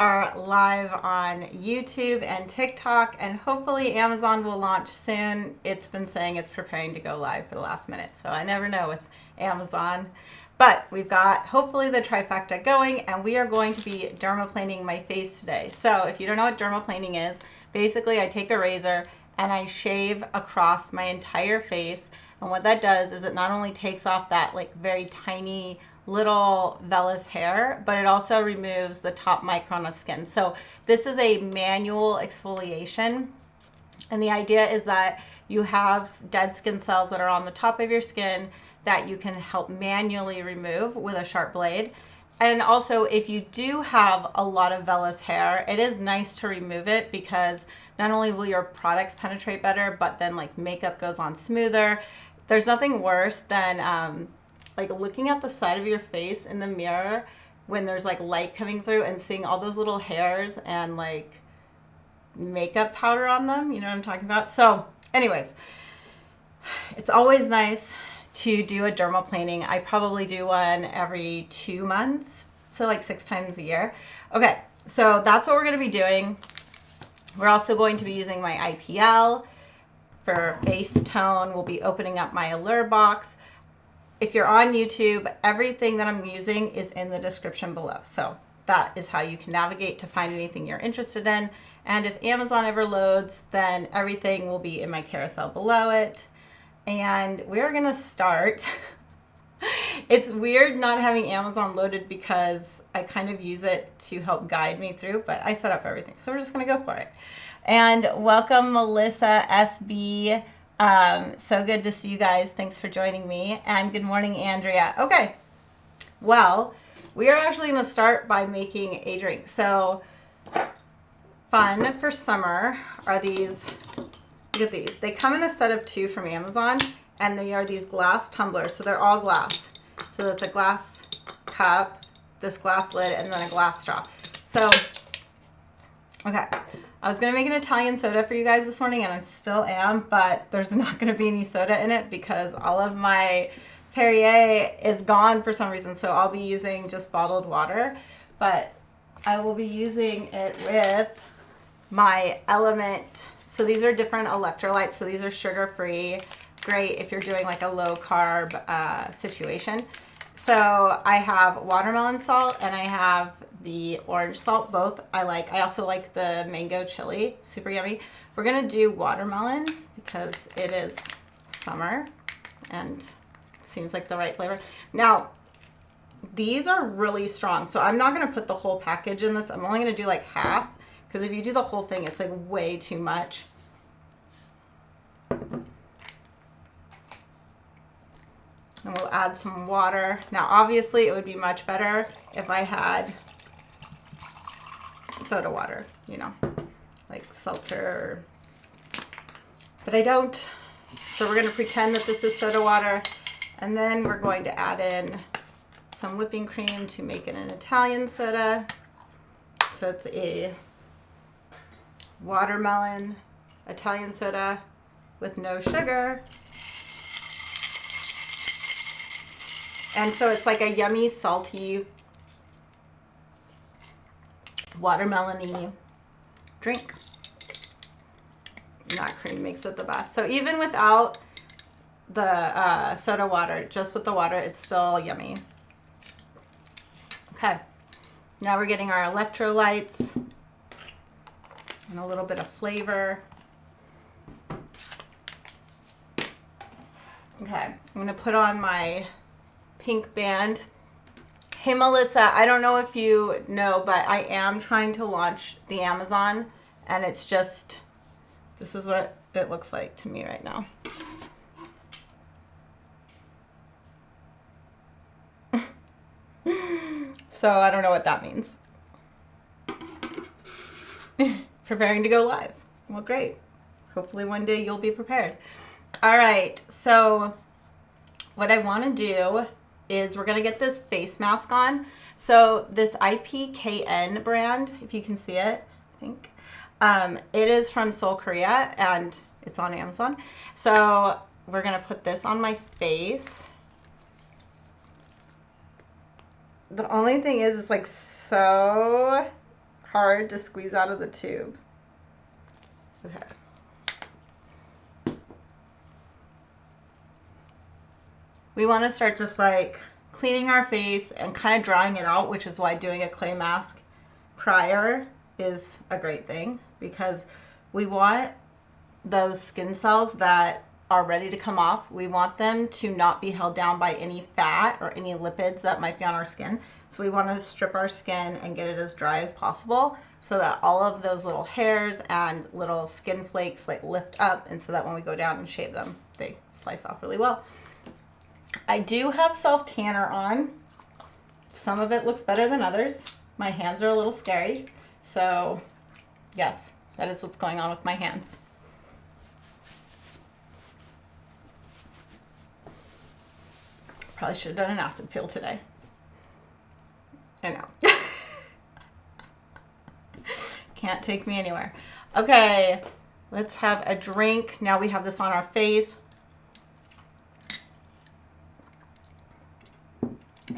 are live on YouTube and TikTok, and hopefully Amazon will launch soon. It's been saying it's preparing to go live for the last minute, so I never know with Amazon. But we've got hopefully the trifecta going, and we are going to be dermaplaning my face today. So if you don't know what dermaplaning is, basically I take a razor and I shave across my entire face. And what that does is it not only takes off that like very tiny little vellus hair, but it also removes the top micron of skin. So this is a manual exfoliation. And the idea is that you have dead skin cells that are on the top of your skin that you can help manually remove with a sharp blade. And also, if you do have a lot of vellus hair, it is nice to remove it because not only will your products penetrate better, but then like makeup goes on smoother. There's nothing worse than like looking at the side of your face in the mirror when there's like light coming through and seeing all those little hairs and like makeup powder on them. You know what I'm talking about? So anyways, it's always nice to do a dermaplaning. I probably do one every 2 months, so like 6 times a year. Okay, so that's what we're going to be doing. We're also going to be using my IPL for face tone. We'll be opening up my Allure box. If you're on YouTube, everything that I'm using is in the description below. So that is how you can navigate to find anything you're interested in. And if Amazon ever loads, then everything will be in my carousel below it. And we're gonna start. It's weird not having Amazon loaded because I kind of use it to help guide me through, but I set up everything. So we're just gonna go for it. And welcome Melissa SB. So good to see you guys. Thanks for joining me. And good morning, Andrea. Okay, well, we are actually going to start by making a drink. So fun for summer are these, look at these. They come in a set of 2 from Amazon, and they are these glass tumblers. So they're all glass. So it's a glass cup, this glass lid, and then a glass straw. So, okay. I was going to make an Italian soda for you guys this morning, and I still am, but there's not going to be any soda in it because all of my Perrier is gone for some reason, so I'll be using just bottled water. But I will be using it with my Element. So these are different electrolytes, so these are sugar-free. Great if you're doing like a low-carb situation. So I have watermelon salt, and I have the orange salt, both I like. I also like the mango chili, super yummy. We're gonna do watermelon because it is summer and seems like the right flavor. Now, these are really strong, so I'm not gonna put the whole package in this. I'm only gonna do like half because if you do the whole thing, it's like way too much. And we'll add some water. Now, obviously, it would be much better if I had soda water, you know, like seltzer, but I don't. So we're going to pretend that this is soda water, and then we're going to add in some whipping cream to make it an Italian soda. So it's a watermelon Italian soda with no sugar. And so it's like a yummy, salty, watermelon-y drink. That cream makes it the best. So even without the soda water, just with the water, it's still yummy. Okay, now we're getting our electrolytes and a little bit of flavor. Okay, I'm gonna put on my pink band. Hey Melissa, I don't know if you know, but I am trying to launch the Amazon, and it's just, this is what it looks like to me right now. So I don't know what that means. Preparing to go live. Well, great. Hopefully one day you'll be prepared. All right, so what I want to do is we're going to get this face mask on. So this IPKN brand, if you can see it, I think, it is from Seoul, Korea, and it's on Amazon. So we're going to put this on my face. The only thing is it's like so hard to squeeze out of the tube. Okay. We want to start just like cleaning our face and kind of drying it out, which is why doing a clay mask prior is a great thing, because we want those skin cells that are ready to come off, we want them to not be held down by any fat or any lipids that might be on our skin. So we want to strip our skin and get it as dry as possible so that all of those little hairs and little skin flakes like lift up, and so that when we go down and shave them, they slice off really well. I do have self tanner on. Some of it looks better than others. My hands are a little scary. So yes, that is what's going on with my hands. Probably should have done an acid peel today. I know. Can't take me anywhere. Okay, let's have a drink. Now we have this on our face.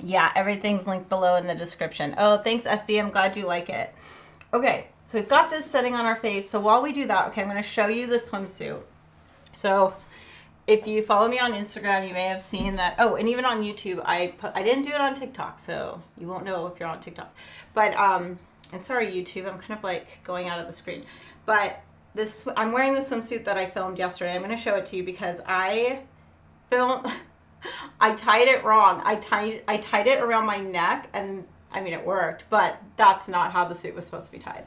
Yeah, everything's linked below in the description. Oh, thanks, SB. I'm glad you like it. Okay, so we've got this setting on our face. So while we do that, okay, I'm going to show you the swimsuit. So if you follow me on Instagram, you may have seen that. Oh, and even on YouTube, I didn't do it on TikTok, so you won't know if you're on TikTok. But and sorry, YouTube, I'm kind of like going out of the screen. But this, I'm wearing the swimsuit that I filmed yesterday. I'm going to show it to you because I tied it wrong. I tied it around my neck, and I mean it worked, but that's not how the suit was supposed to be tied.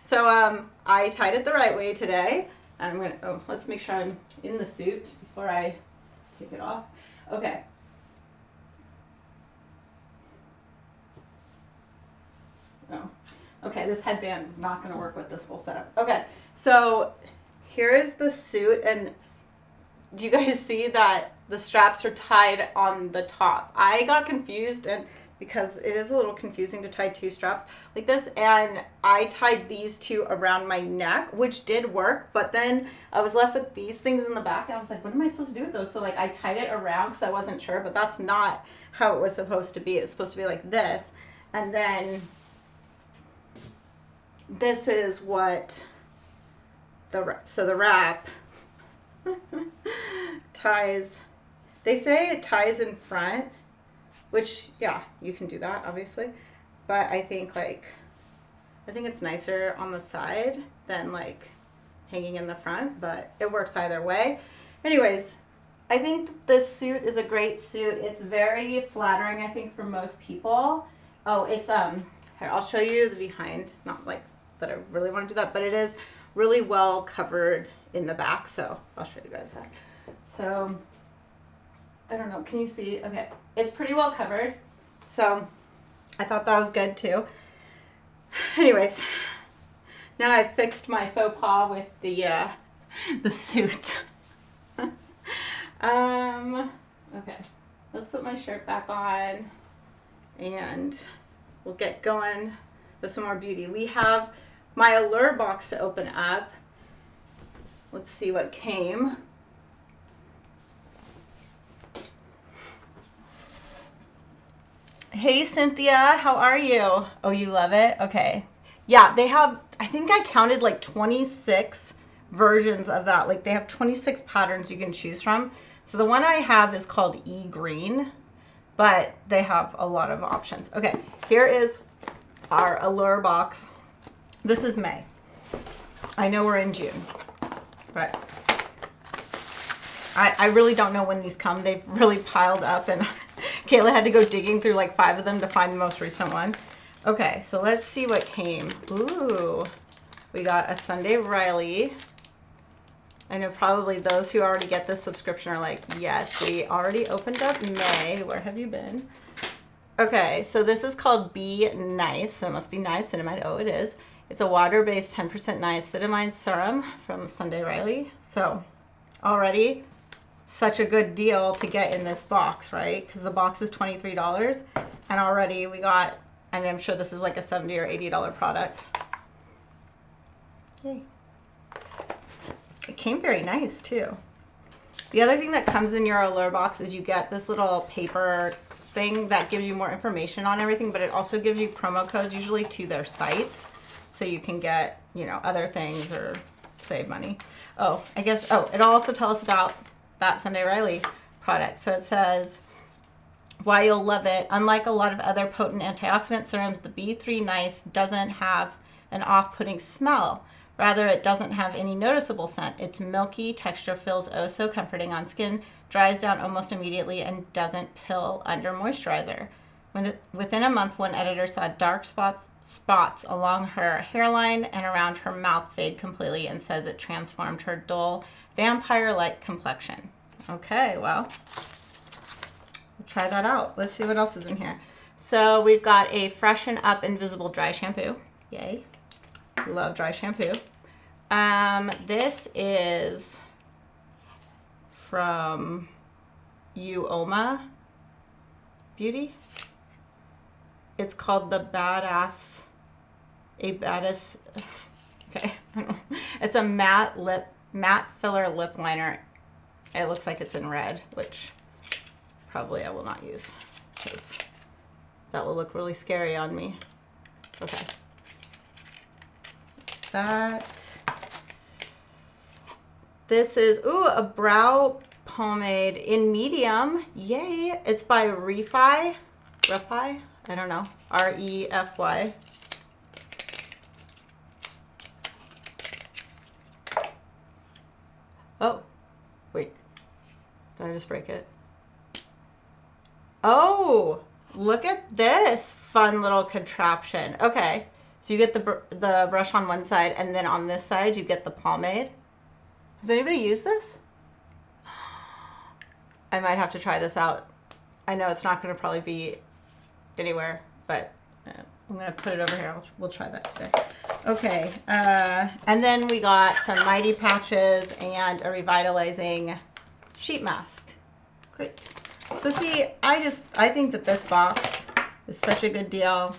So I tied it the right way today. And I'm gonna, let's make sure I'm in the suit before I take it off. Okay. Oh, okay, this headband is not gonna work with this whole setup. Okay, so here is the suit, and do you guys see that the straps are tied on the top? I got confused, and because it is a little confusing to tie two straps like this, and I tied these two around my neck, which did work, but then I was left with these things in the back, and I was like, what am I supposed to do with those? So like I tied it around because I wasn't sure, but that's not how it was supposed to be. It was supposed to be like this, and then this is what the wrap ties. They say it ties in front, which, yeah, you can do that, obviously. But I think it's nicer on the side than, like, hanging in the front. But it works either way. Anyways, I think this suit is a great suit. It's very flattering, I think, for most people. Oh, it's, here, I'll show you the behind. Not, like, that I really want to do that. But it is really well covered in the back. So I'll show you guys that. So I don't know. Can you see? Okay. It's pretty well covered. So I thought that was good too. Anyways, now I've fixed my faux pas with the suit. Okay. Let's put my shirt back on and we'll get going with some more beauty. We have my Allure box to open up. Let's see what came. Hey Cynthia, how are you? Oh, you love it? Okay. Yeah, they have, I think I counted like 26 versions of that. Like they have 26 patterns you can choose from. So the one I have is called E-Green, but they have a lot of options. Okay, here is our Allure box. This is May. I know we're in June, but I really don't know when these come. They've really piled up, and Kayla had to go digging through like 5 of them to find the most recent one. Okay, so let's see what came. Ooh, we got a Sunday Riley. I know probably those who already get this subscription are like, yes, we already opened up May. Where have you been? Okay, so this is called Be Nice. So it must be niacinamide. Oh, it is. It's a water-based 10% niacinamide serum from Sunday Riley. So already such a good deal to get in this box, right? Because the box is $23, and already we got, I mean, I'm sure this is like a $70 or $80 product. Yay. It came very nice too. The other thing that comes in your Allure box is you get this little paper thing that gives you more information on everything, but it also gives you promo codes usually to their sites. so you can get, you know, other things or save money. Oh, I guess, oh, it'll also tell us about that Sunday Riley product. So it says, why you'll love it. Unlike a lot of other potent antioxidant serums, the B3 Nice doesn't have an off-putting smell. Rather, it doesn't have any noticeable scent. Its milky texture feels oh so comforting on skin, dries down almost immediately, and doesn't pill under moisturizer. Within a month, one editor saw dark spots along her hairline and around her mouth fade completely, and says it transformed her dull, vampire-like complexion. Okay, well, we'll try that out. Let's see what else is in here. So we've got a Freshen Up Invisible Dry Shampoo. Yay. Love dry shampoo. This is from Uoma Beauty. It's called the Badass. Okay, I don't know. It's a matte filler lip liner. It looks like it's in red, which probably I will not use because that will look really scary on me. Okay. This is, ooh, a brow pomade in medium. Yay. It's by Refy. I don't know. R-E-F-Y. Oh, wait. Did I just break it? Oh, look at this fun little contraption. Okay. So you get the brush on one side, and then on this side you get the pomade. Has anybody used this? I might have to try this out. I know it's not going to probably be anywhere, but I'm going to put it over here. We'll try that today. Okay, and then we got some Mighty Patches and a Revitalizing sheet mask. Great. So see, I think that this box is such a good deal.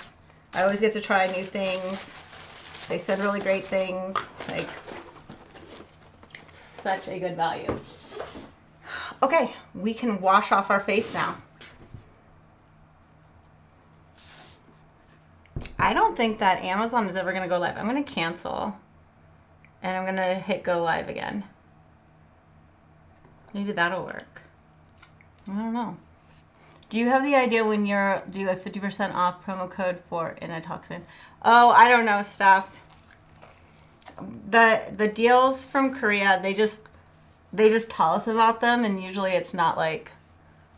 I always get to try new things. They said really great things. Like, such a good value. Okay, we can wash off our face now. I don't think that Amazon is ever going to go live. I'm going to cancel. And I'm going to hit go live again. Maybe that'll work. I don't know. Do you have the idea when you're do a 50% off promo code for Inatoxin? Oh, I don't know, Steph. The deals from Korea, they just tell us about them, and usually it's not like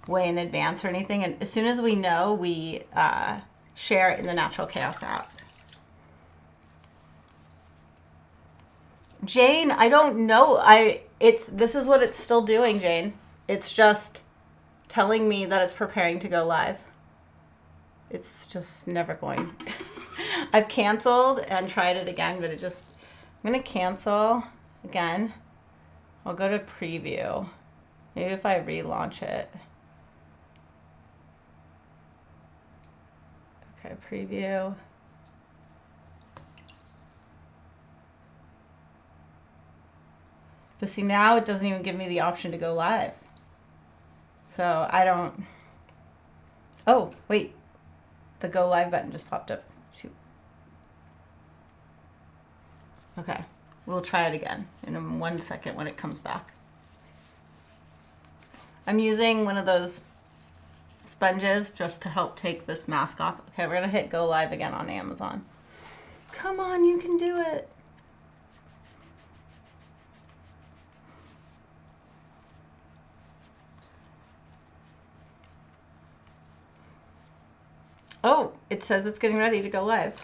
way in advance or anything. And as soon as we know, we share it in the NaturalKaos app. Jane, I don't know. This is what it's still doing, Jane. It's just telling me that it's preparing to go live. It's just never going. I've canceled and tried it again, but I'm going to cancel again. I'll go to preview. Maybe if I relaunch it. Okay, preview. But see, now it doesn't even give me the option to go live. So I don't, oh, wait, the go live button just popped up. Shoot. Okay, we'll try it again in 1 second when it comes back. I'm using one of those sponges just to help take this mask off. Okay, we're gonna hit go live again on Amazon. Come on, you can do it. Oh, it says it's getting ready to go live.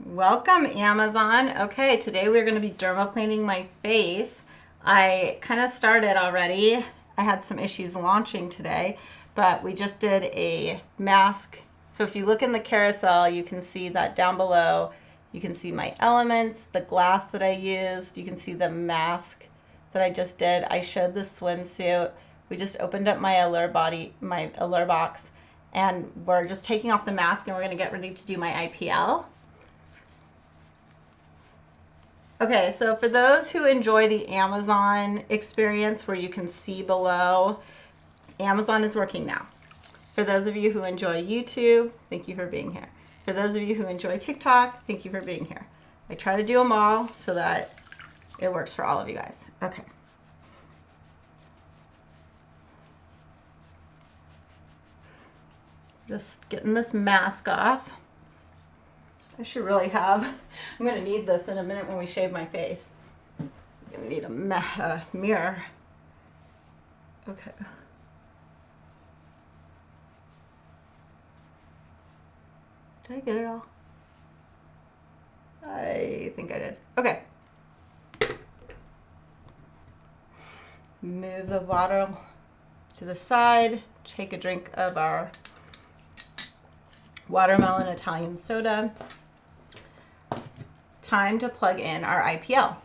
Welcome, Amazon. Okay, today we're going to be dermaplaning my face. I kind of started already. I had some issues launching today, but we just did a mask. So if you look in the carousel, you can see that down below. You can see my elements, the glass that I used. You can see the mask that I just did. I showed the swimsuit. We just opened up my Allure box. And we're just taking off the mask and we're gonna get ready to do my IPL. Okay, so for those who enjoy the Amazon experience where you can see below, Amazon is working now. For those of you who enjoy YouTube, thank you for being here. For those of you who enjoy TikTok, thank you for being here. I try to do them all so that it works for all of you guys. Okay. Just getting this mask off. I should really have, I'm going to need this in a minute when we shave my face. I'm going to need a mirror. Okay. Did I get it all? I think I did. Okay. Move the bottle to the side. Take a drink of our watermelon Italian soda. Time to plug in our IPL.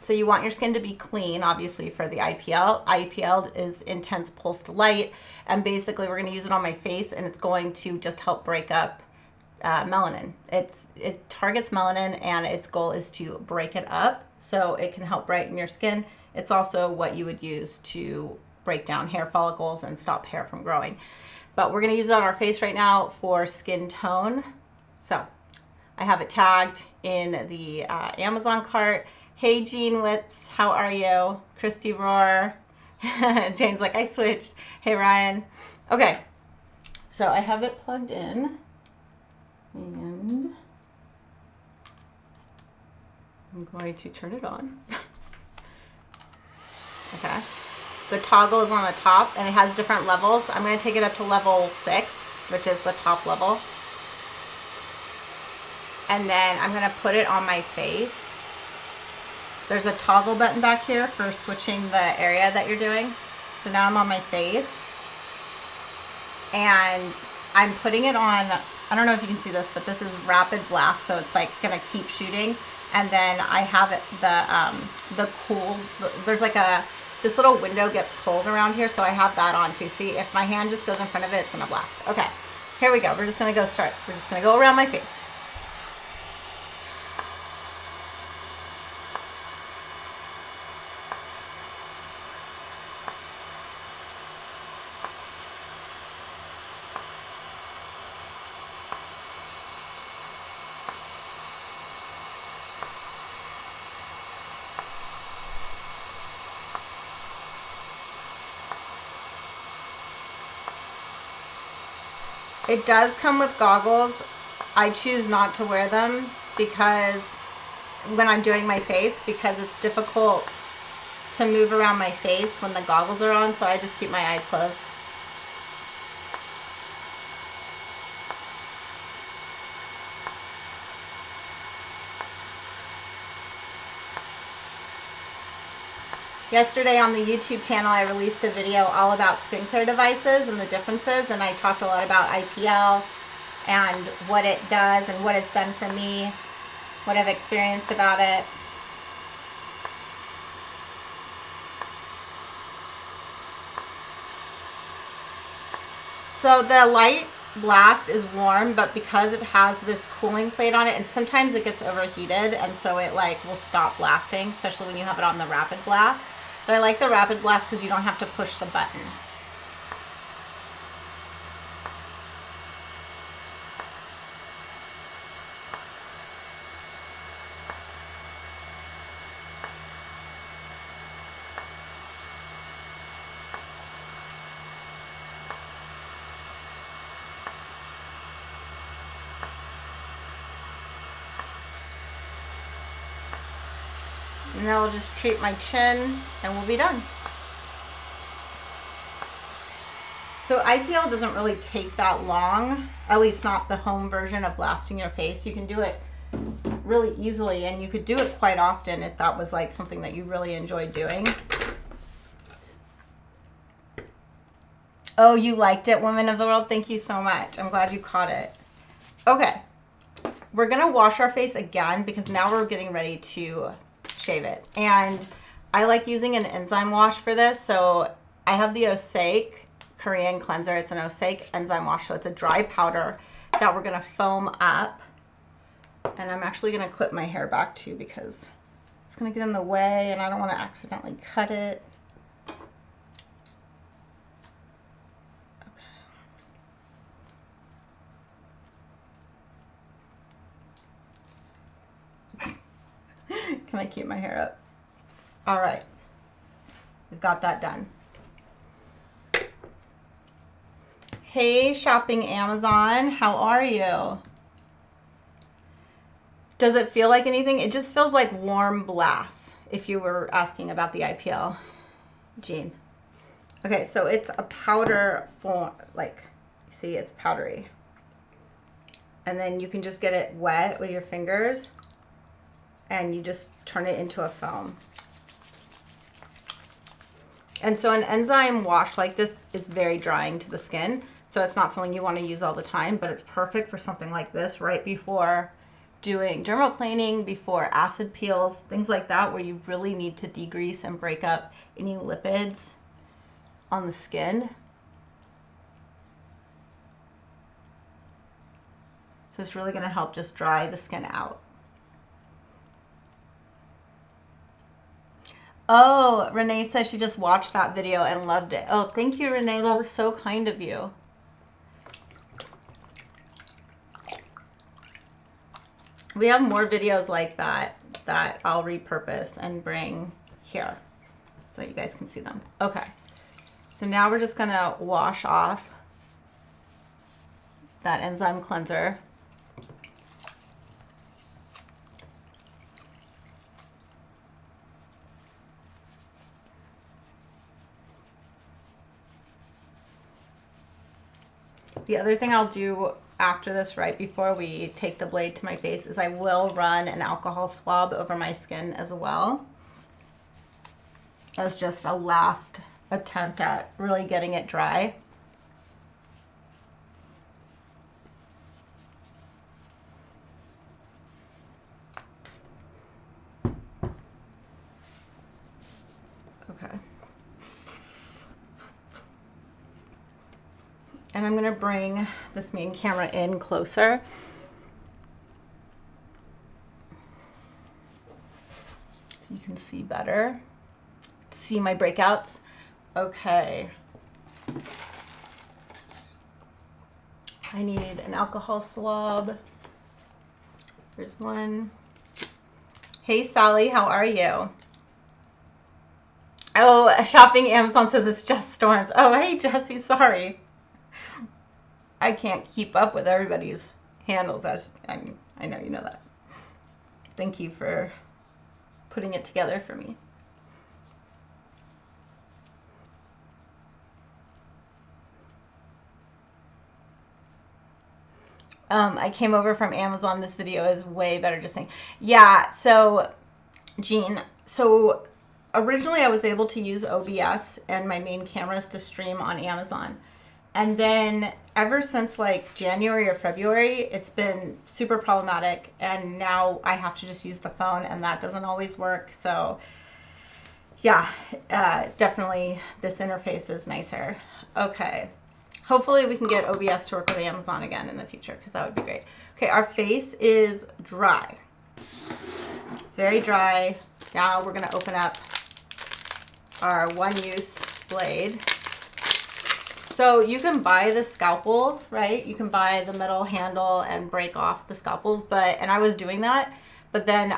So you want your skin to be clean, obviously, for the IPL. IPL is intense pulsed light, and basically we're going to use it on my face, and it's going to just help break up melanin. It targets melanin, and its goal is to break it up so it can help brighten your skin. It's also what you would use to break down hair follicles and stop hair from growing. But we're going to use it on our face right now for skin tone. So I have it tagged in the Amazon cart. Hey, Jean Whips, how are you? Christy Roar. Jane's like, I switched. Hey, Ryan. Okay, so I have it plugged in. And I'm going to turn it on. Okay. The toggle is on the top, and it has different levels. I'm going to take it up to level 6, which is the top level. And then I'm going to put it on my face. There's a toggle button back here for switching the area that you're doing. So now I'm on my face. And I'm putting it on, I don't know if you can see this, but this is rapid blast, so it's like going to keep shooting. And then I have it, the cool, there's like this little window gets cold around here, so I have that on too. See, if my hand just goes in front of it, it's going to blast. Okay, here we go. We're just going to go start. We're just going to go around my face. It does come with goggles. I choose not to wear them because when I'm doing my face, because it's difficult to move around my face when the goggles are on, so I just keep my eyes closed. Yesterday on the YouTube channel, I released a video all about skincare devices and the differences, and I talked a lot about IPL and what it does and what it's done for me, what I've experienced about it. So the light blast is warm, but because it has this cooling plate on it, and sometimes it gets overheated, and so it like will stop blasting, especially when you have it on the rapid blast. But I like the rapid blast because you don't have to push the button. And then we'll just treat my chin and we'll be done. So IPL doesn't really take that long, at least not the home version of blasting your face. You can do it really easily, and you could do it quite often if that was like something that you really enjoyed doing. Oh, you liked it, Women of the World? Thank you so much. I'm glad you caught it. Okay, we're gonna wash our face again because now we're getting ready to shave it. And I like using an enzyme wash for this. So I have the Osake Korean cleanser. It's an Osake enzyme wash. So it's a dry powder that we're gonna foam up. And I'm actually gonna clip my hair back too because it's gonna get in the way and I don't wanna accidentally cut it. I keep my hair up. All right. We've got that done. Hey, shopping Amazon. How are you? Does it feel like anything? It just feels like warm blasts, if you were asking about the IPL, Jean. Okay, so it's a powder form, like, see, it's powdery. And then you can just get it wet with your fingers, and you just turn it into a foam. And so an enzyme wash like this is very drying to the skin, so it's not something you want to use all the time, but it's perfect for something like this right before doing dermaplaning, before acid peels, things like that, where you really need to degrease and break up any lipids on the skin. So it's really going to help just dry the skin out. Oh, Renee says she just watched that video and loved it. Oh, thank you, Renee. That was so kind of you. We have more videos like that that I'll repurpose and bring here so that you guys can see them. Okay, so now we're just gonna wash off that enzyme cleanser. The other thing I'll do after this, right before we take the blade to my face, is I will run an alcohol swab over my skin as well, as just a last attempt at really getting it dry. Okay. And I'm gonna bring this main camera in closer. So you can see better. See my breakouts? Okay. I need an alcohol swab. Here's one. Hey Sally, how are you? Oh, shopping Amazon says it's just storms. Oh, hey Jessie, sorry. I can't keep up with everybody's handles. I know you know that. Thank you for putting it together for me. I came over from Amazon. This video is way better, just saying. Yeah, so Jean, so originally I was able to use OBS and my main cameras to stream on Amazon. And then ever since like January or February, it's been super problematic. And now I have to just use the phone, and that doesn't always work. So yeah, definitely this interface is nicer. Okay. Hopefully we can get OBS to work with Amazon again in the future, because that would be great. Okay, our face is dry. It's very dry. Now we're going to open up our one-use blade. So you can buy the scalpels, right? You can buy the metal handle and break off the scalpels, and I was doing that, but then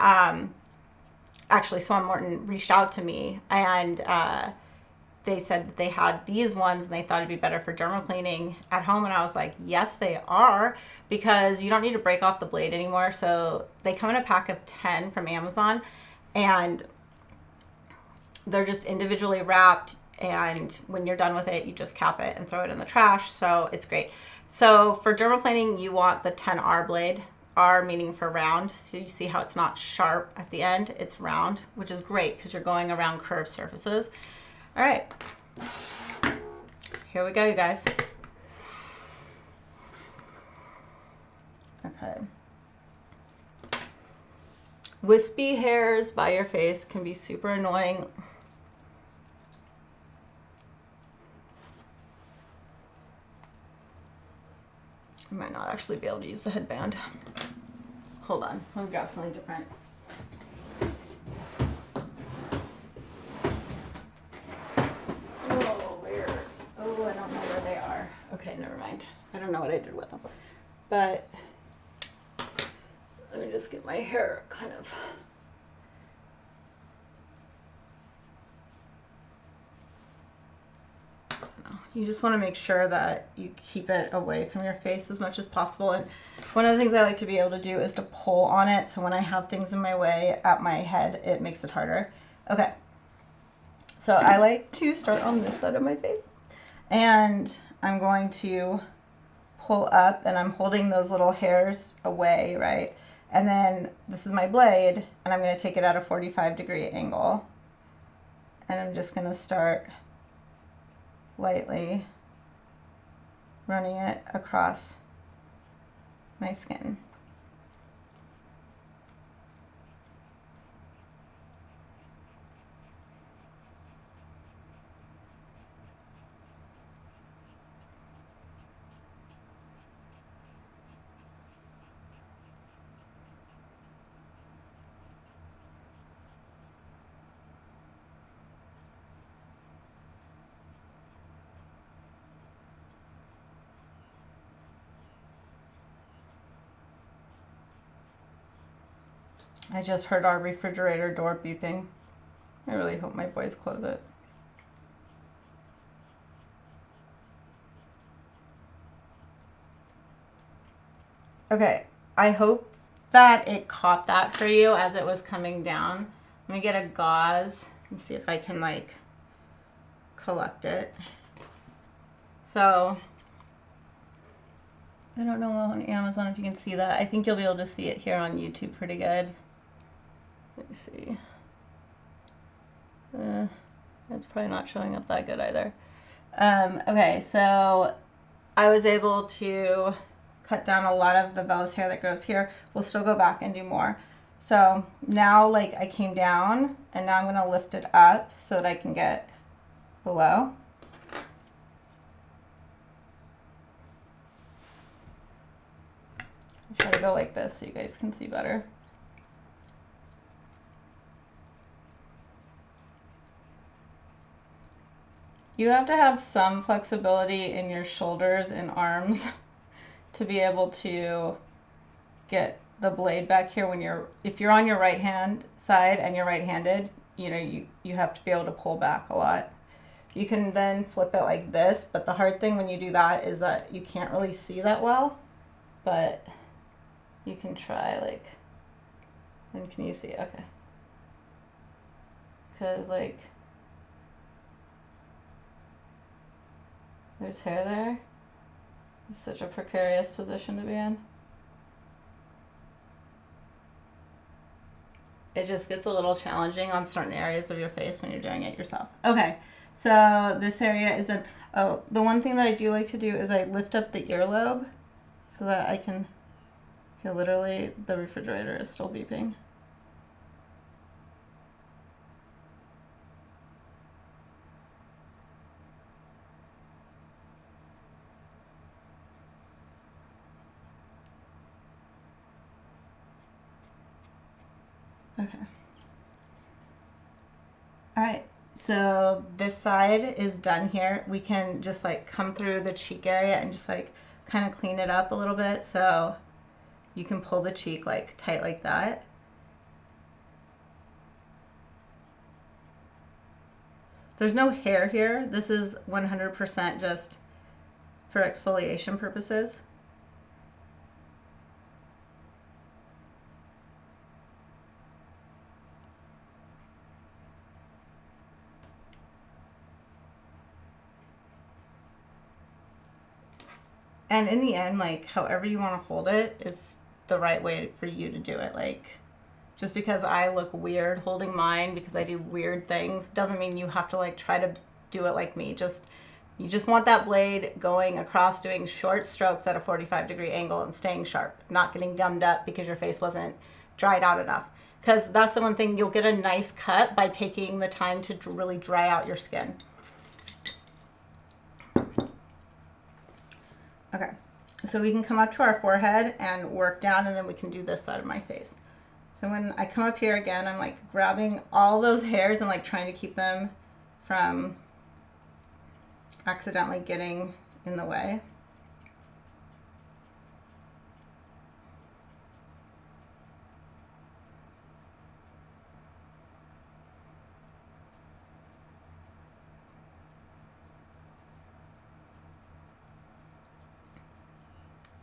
actually Swan Morton reached out to me, and they said that they had these ones and they thought it'd be better for dermaplaning at home, and I was like, yes, they are, because you don't need to break off the blade anymore. So they come in a pack of 10 from Amazon, and they're just individually wrapped. And when you're done with it, you just cap it and throw it in the trash. So it's great. So for dermaplaning, you want the 10R blade. R meaning for round. So you see how it's not sharp at the end. It's round, which is great because you're going around curved surfaces. All right. Here we go, you guys. Okay. Wispy hairs by your face can be super annoying. I might not actually be able to use the headband. Hold on, let me grab something different. Oh, where? Oh, I don't know where they are. Okay, never mind. I don't know what I did with them. But let me just get my hair kind of you just want to make sure that you keep it away from your face as much as possible. And one of the things I like to be able to do is to pull on it, so when I have things in my way at my head, it makes it harder. Okay, so I like to start on this side of my face, and I'm going to pull up, and I'm holding those little hairs away, right? And then this is my blade, and I'm going to take it at a 45-degree angle, and I'm just going to start lightly running it across my skin. I just heard our refrigerator door beeping. I really hope my boys close it. Okay, I hope that it caught that for you as it was coming down. Let me get a gauze and see if I can like collect it. So, I don't know on Amazon if you can see that. I think you'll be able to see it here on YouTube pretty good. Let me see. It's probably not showing up that good either. Okay, so I was able to cut down a lot of the vellus hair that grows here. We'll still go back and do more. So now like I came down, and now I'm going to lift it up so that I can get below. I'll try to go like this so you guys can see better. You have to have some flexibility in your shoulders and arms to be able to get the blade back here when if you're on your right hand side and you're right-handed, you know, you have to be able to pull back a lot. You can then flip it like this, but the hard thing when you do that is that you can't really see that well, but you can try like, and can you see? Okay. Because like, there's hair there. It's such a precarious position to be in. It just gets a little challenging on certain areas of your face when you're doing it yourself. Okay, so this area is done. Oh, the one thing that I do like to do is I lift up the earlobe so that I can, okay, literally the refrigerator is still beeping. Okay. All right, so this side is done here. We can just like come through the cheek area and just like kind of clean it up a little bit. So you can pull the cheek like tight like that. There's no hair here. This is 100% just for exfoliation purposes. And in the end, like, however you want to hold it is the right way for you to do it. Like, just because I look weird holding mine because I do weird things doesn't mean you have to like try to do it like me. You just want that blade going across, doing short strokes at a 45-degree angle and staying sharp, not getting gummed up because your face wasn't dried out enough. Because that's the one thing, you'll get a nice cut by taking the time to really dry out your skin. Okay, so we can come up to our forehead and work down, and then we can do this side of my face. So when I come up here again, I'm like grabbing all those hairs and like trying to keep them from accidentally getting in the way.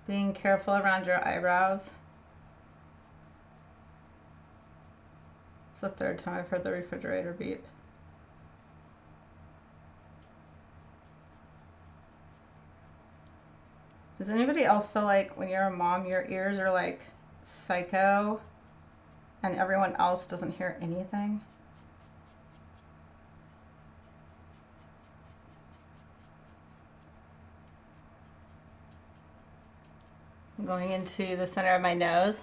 Being careful around your eyebrows. It's the third time I've heard the refrigerator beep. Does anybody else feel like when you're a mom, your ears are like psycho and everyone else doesn't hear anything? I'm going into the center of my nose.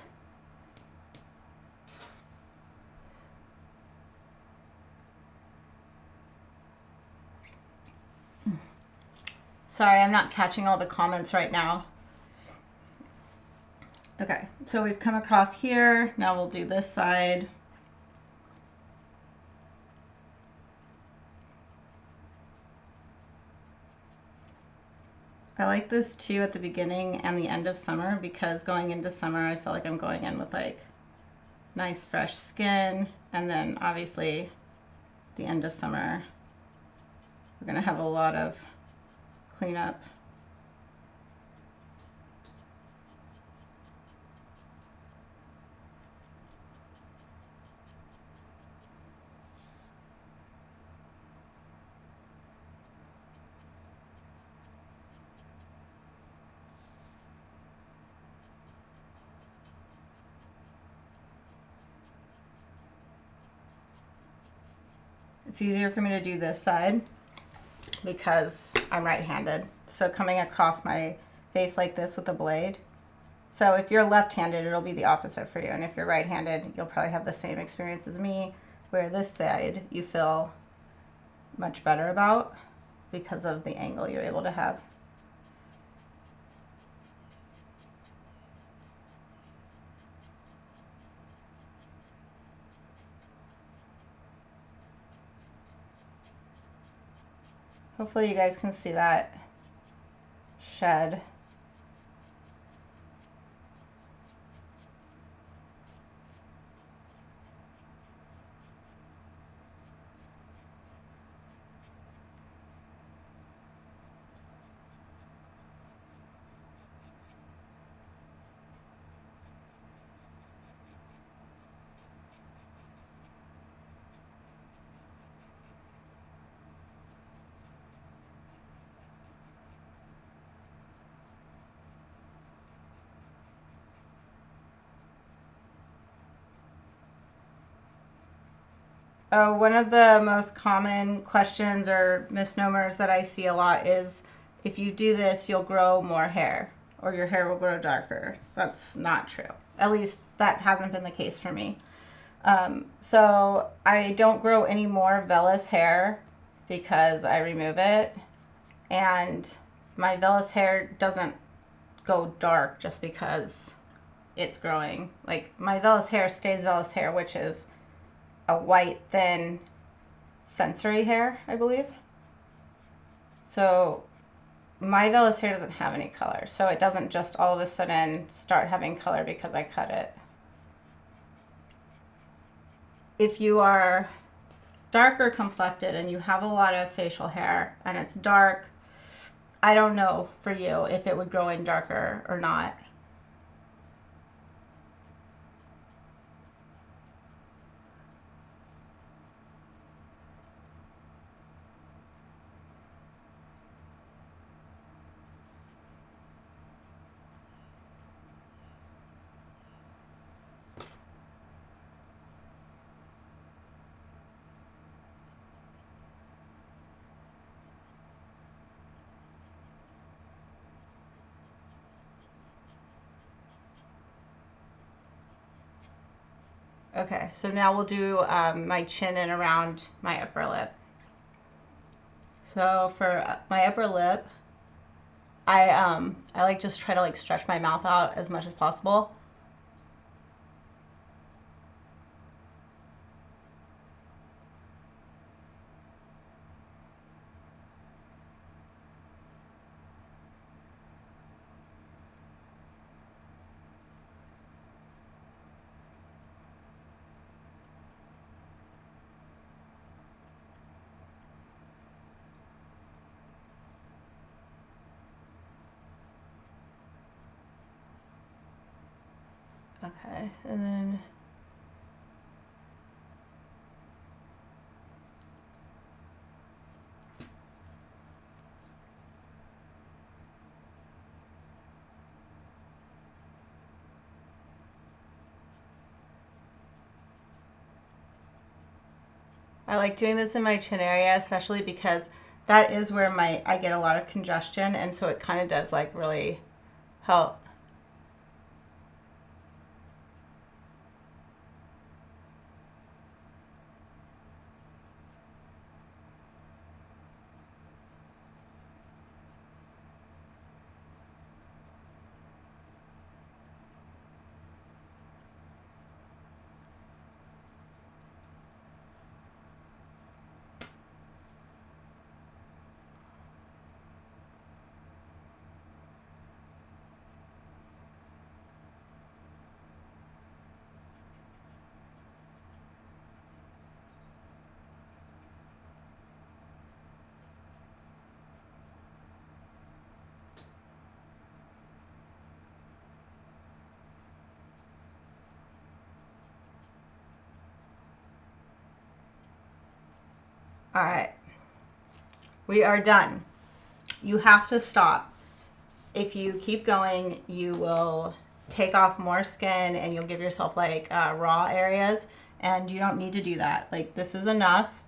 Sorry, I'm not catching all the comments right now. Okay, so we've come across here. Now we'll do this side. I like this too at the beginning and the end of summer, because going into summer, I feel like I'm going in with like nice fresh skin. And then obviously the end of summer, we're gonna have a lot of cleanup. It's easier for me to do this side because I'm right-handed. So coming across my face like this with a blade. So if you're left-handed, it'll be the opposite for you. And if you're right-handed, you'll probably have the same experience as me, where this side you feel much better about because of the angle you're able to have. Hopefully you guys can see that shed. Oh, one of the most common questions or misnomers that I see a lot is if you do this, you'll grow more hair or your hair will grow darker. That's not true. At least that hasn't been the case for me. So I don't grow any more vellus hair because I remove it, and my vellus hair doesn't go dark just because it's growing. Like, my vellus hair stays vellus hair, which is a white, thin, sensory hair, I believe. So my vellus hair doesn't have any color. So it doesn't just all of a sudden start having color because I cut it. If you are darker complected and you have a lot of facial hair and it's dark, I don't know for you if it would grow in darker or not. Okay, so now we'll do my chin and around my upper lip. So for my upper lip, I like just try to like stretch my mouth out as much as possible. Okay, and then I like doing this in my chin area, especially because that is where I get a lot of congestion, and so it kind of does like really help. All right, we are done. You have to stop. If you keep going, you will take off more skin and you'll give yourself like raw areas, and you don't need to do that. Like, this is enough.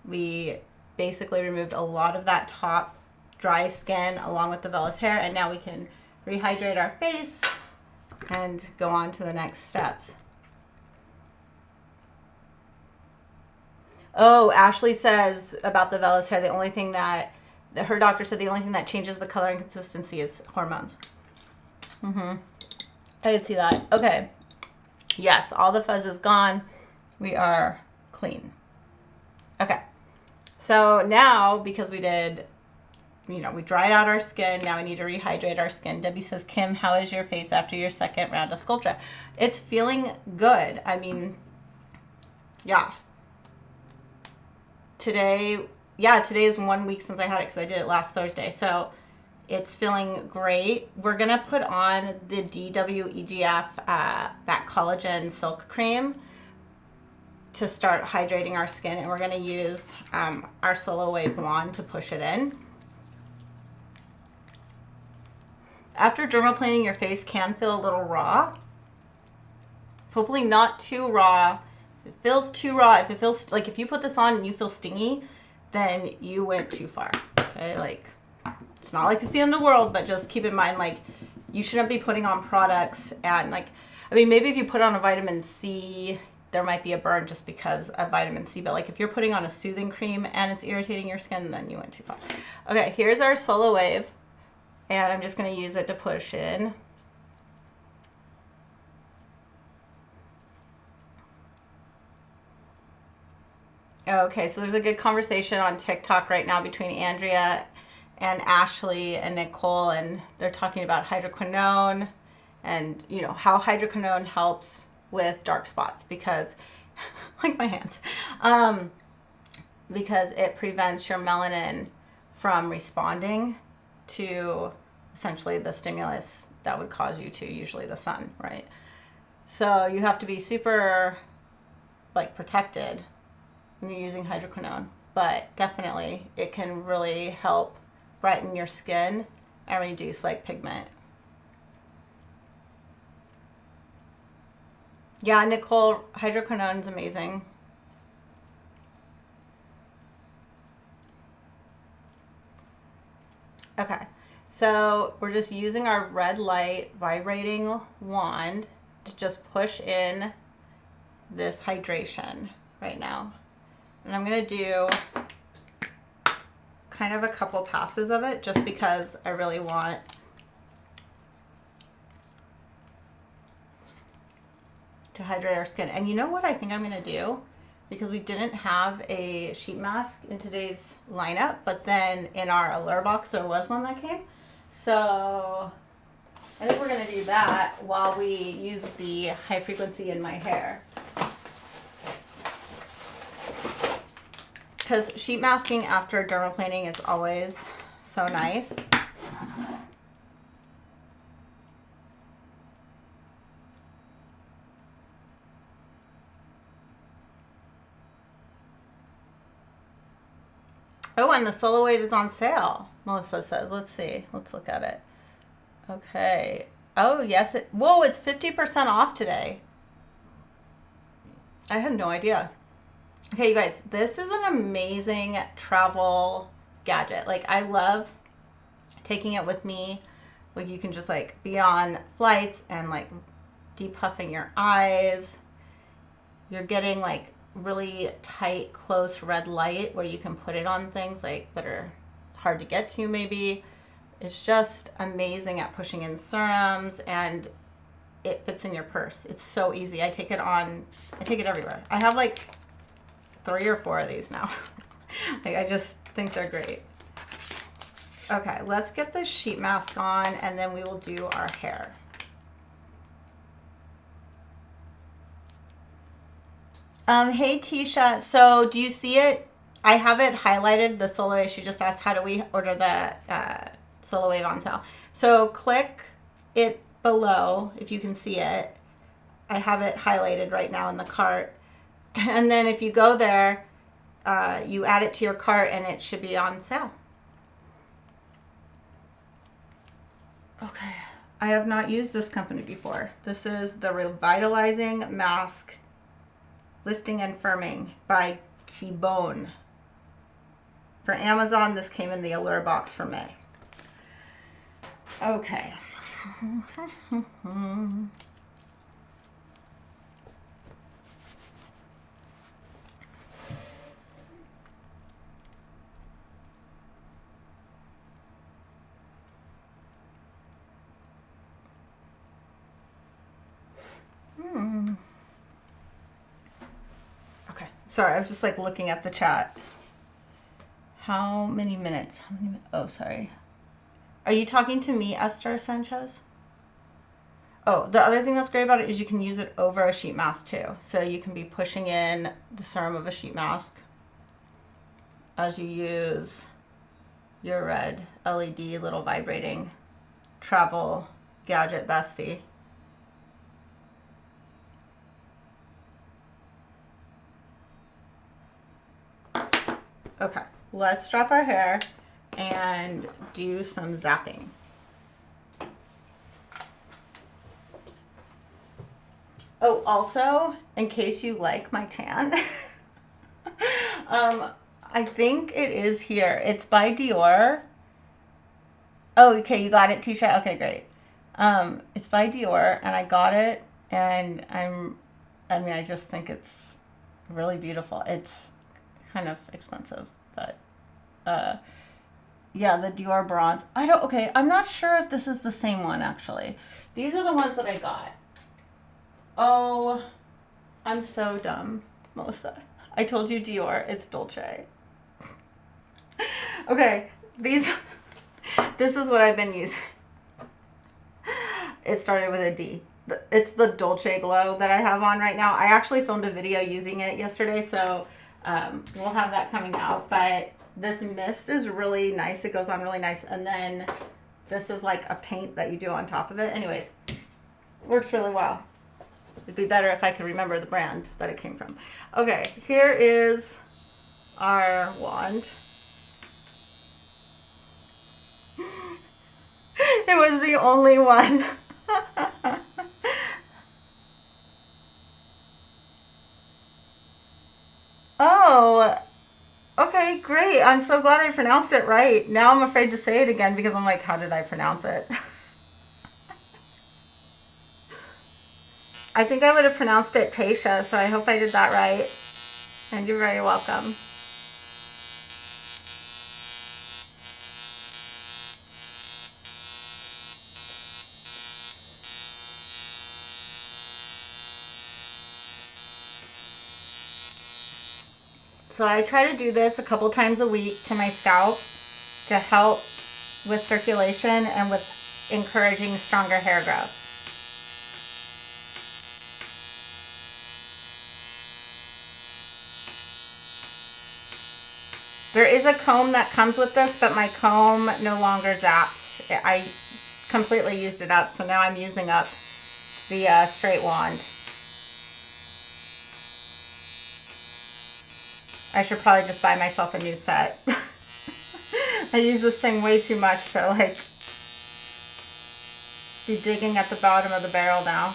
We basically removed a lot of that top dry skin along with the vellus hair, and now we can rehydrate our face and go on to the next steps. Oh, Ashley says about the vellus hair, the only thing that her doctor said the only thing that changes the color and consistency is hormones. I can see that. Okay. Yes, all the fuzz is gone. We are clean. Okay. So now, because we did, we dried out our skin, now we need to rehydrate our skin. Debbie says, Kim, how is your face after your second round of Sculptra? It's feeling good. I mean, yeah. Today is 1 week since I had it because I did it last Thursday. So it's feeling great. We're going to put on the DWEGF, that collagen silk cream, to start hydrating our skin. And we're going to use our Solo Wave wand to push it in. After dermaplaning, your face can feel a little raw. Hopefully not too raw. If it feels too raw, if it feels like if you put this on and you feel stingy, then you went too far. Okay, like, it's not like it's the end of the world, but just keep in mind, like, you shouldn't be putting on products and, like, I mean, maybe if you put on a vitamin C, there might be a burn just because of vitamin C, but like if you're putting on a soothing cream and it's irritating your skin, then you went too far. Okay, here's our Solo Wave, and I'm just going to use it to push in. Okay, so there's a good conversation on TikTok right now between Andrea and Ashley and Nicole, and they're talking about hydroquinone and, how hydroquinone helps with dark spots because, like my hands, because it prevents your melanin from responding to essentially the stimulus that would cause you to, usually the sun, right? So you have to be super, like, protected when you're using hydroquinone, but definitely it can really help brighten your skin and reduce like pigment. Yeah, Nicole, hydroquinone is amazing. Okay, so we're just using our red light vibrating wand to just push in this hydration right now. And I'm going to do kind of a couple passes of it just because I really want to hydrate our skin. And you know what I think I'm going to do? Because we didn't have a sheet mask in today's lineup, but then in our Allure box there was one that came. So I think we're going to do that while we use the high frequency in my hair. Because sheet masking after dermaplaning is always so nice. Oh, and the Solo Wave is on sale, Melissa says. Let's see. Let's look at it. Okay. Oh, yes. Whoa, it's 50% off today. I had no idea. Okay, you guys, this is an amazing travel gadget. Like, I love taking it with me. Like, you can just, like, be on flights and, like, depuffing your eyes. You're getting, like, really tight, close red light where you can put it on things, like, that are hard to get to, maybe. It's just amazing at pushing in serums, and it fits in your purse. It's so easy. I take it everywhere. I have, like, 3 or 4 of these now. Like, I just think they're great. Okay, let's get this sheet mask on, and then we will do our hair. Hey Tisha, so do you see it? I have it highlighted, the Solo Wave. She just asked, how do we order the Solo Wave on sale? So click it below if you can see it. I have it highlighted right now in the cart. And then if you go there, you add it to your cart and it should be on sale. Okay, I have not used this company before. This is the Revitalizing Mask Lifting and Firming by Kibone. For Amazon, this came in the Allure box for May. Okay. Okay, sorry, I was just like looking at the chat. How many minutes? Oh, sorry. Are you talking to me, Esther Sanchez? Oh, the other thing that's great about it is you can use it over a sheet mask too. So you can be pushing in the serum of a sheet mask as you use your red LED little vibrating travel gadget bestie. Okay, let's drop our hair and do some zapping. Oh, also, in case you like my tan, I think it is here. It's by Dior. Oh, okay, you got it, Tisha? Okay, great. It's by Dior, and I got it, and I just think it's really beautiful. It's kind of expensive, but yeah, the Dior bronze. I'm not sure if this is the same one, actually. These are the ones that I got. Oh, I'm so dumb, Melissa. I told you Dior, it's Dolce. Okay, this is what I've been using. It started with a D. It's the Dolce Glow that I have on right now. I actually filmed a video using it yesterday, so we'll have that coming out. But this mist is really nice. It goes on really nice. And then this is like a paint that you do on top of it. Anyways, works really well. It'd be better if I could remember the brand that it came from. Okay, here is our wand. It was the only one. Oh, okay, great. I'm so glad I pronounced it right. Now I'm afraid to say it again because I'm like, how did I pronounce it? I think I would have pronounced it Tasha, so I hope I did that right. And you're very welcome. So I try to do this a couple times a week to my scalp to help with circulation and with encouraging stronger hair growth. There is a comb that comes with this, but my comb no longer zaps. I completely used it up, so now I'm using up the straight wand. I should probably just buy myself a new set. I use this thing way too much to like be digging at the bottom of the barrel now.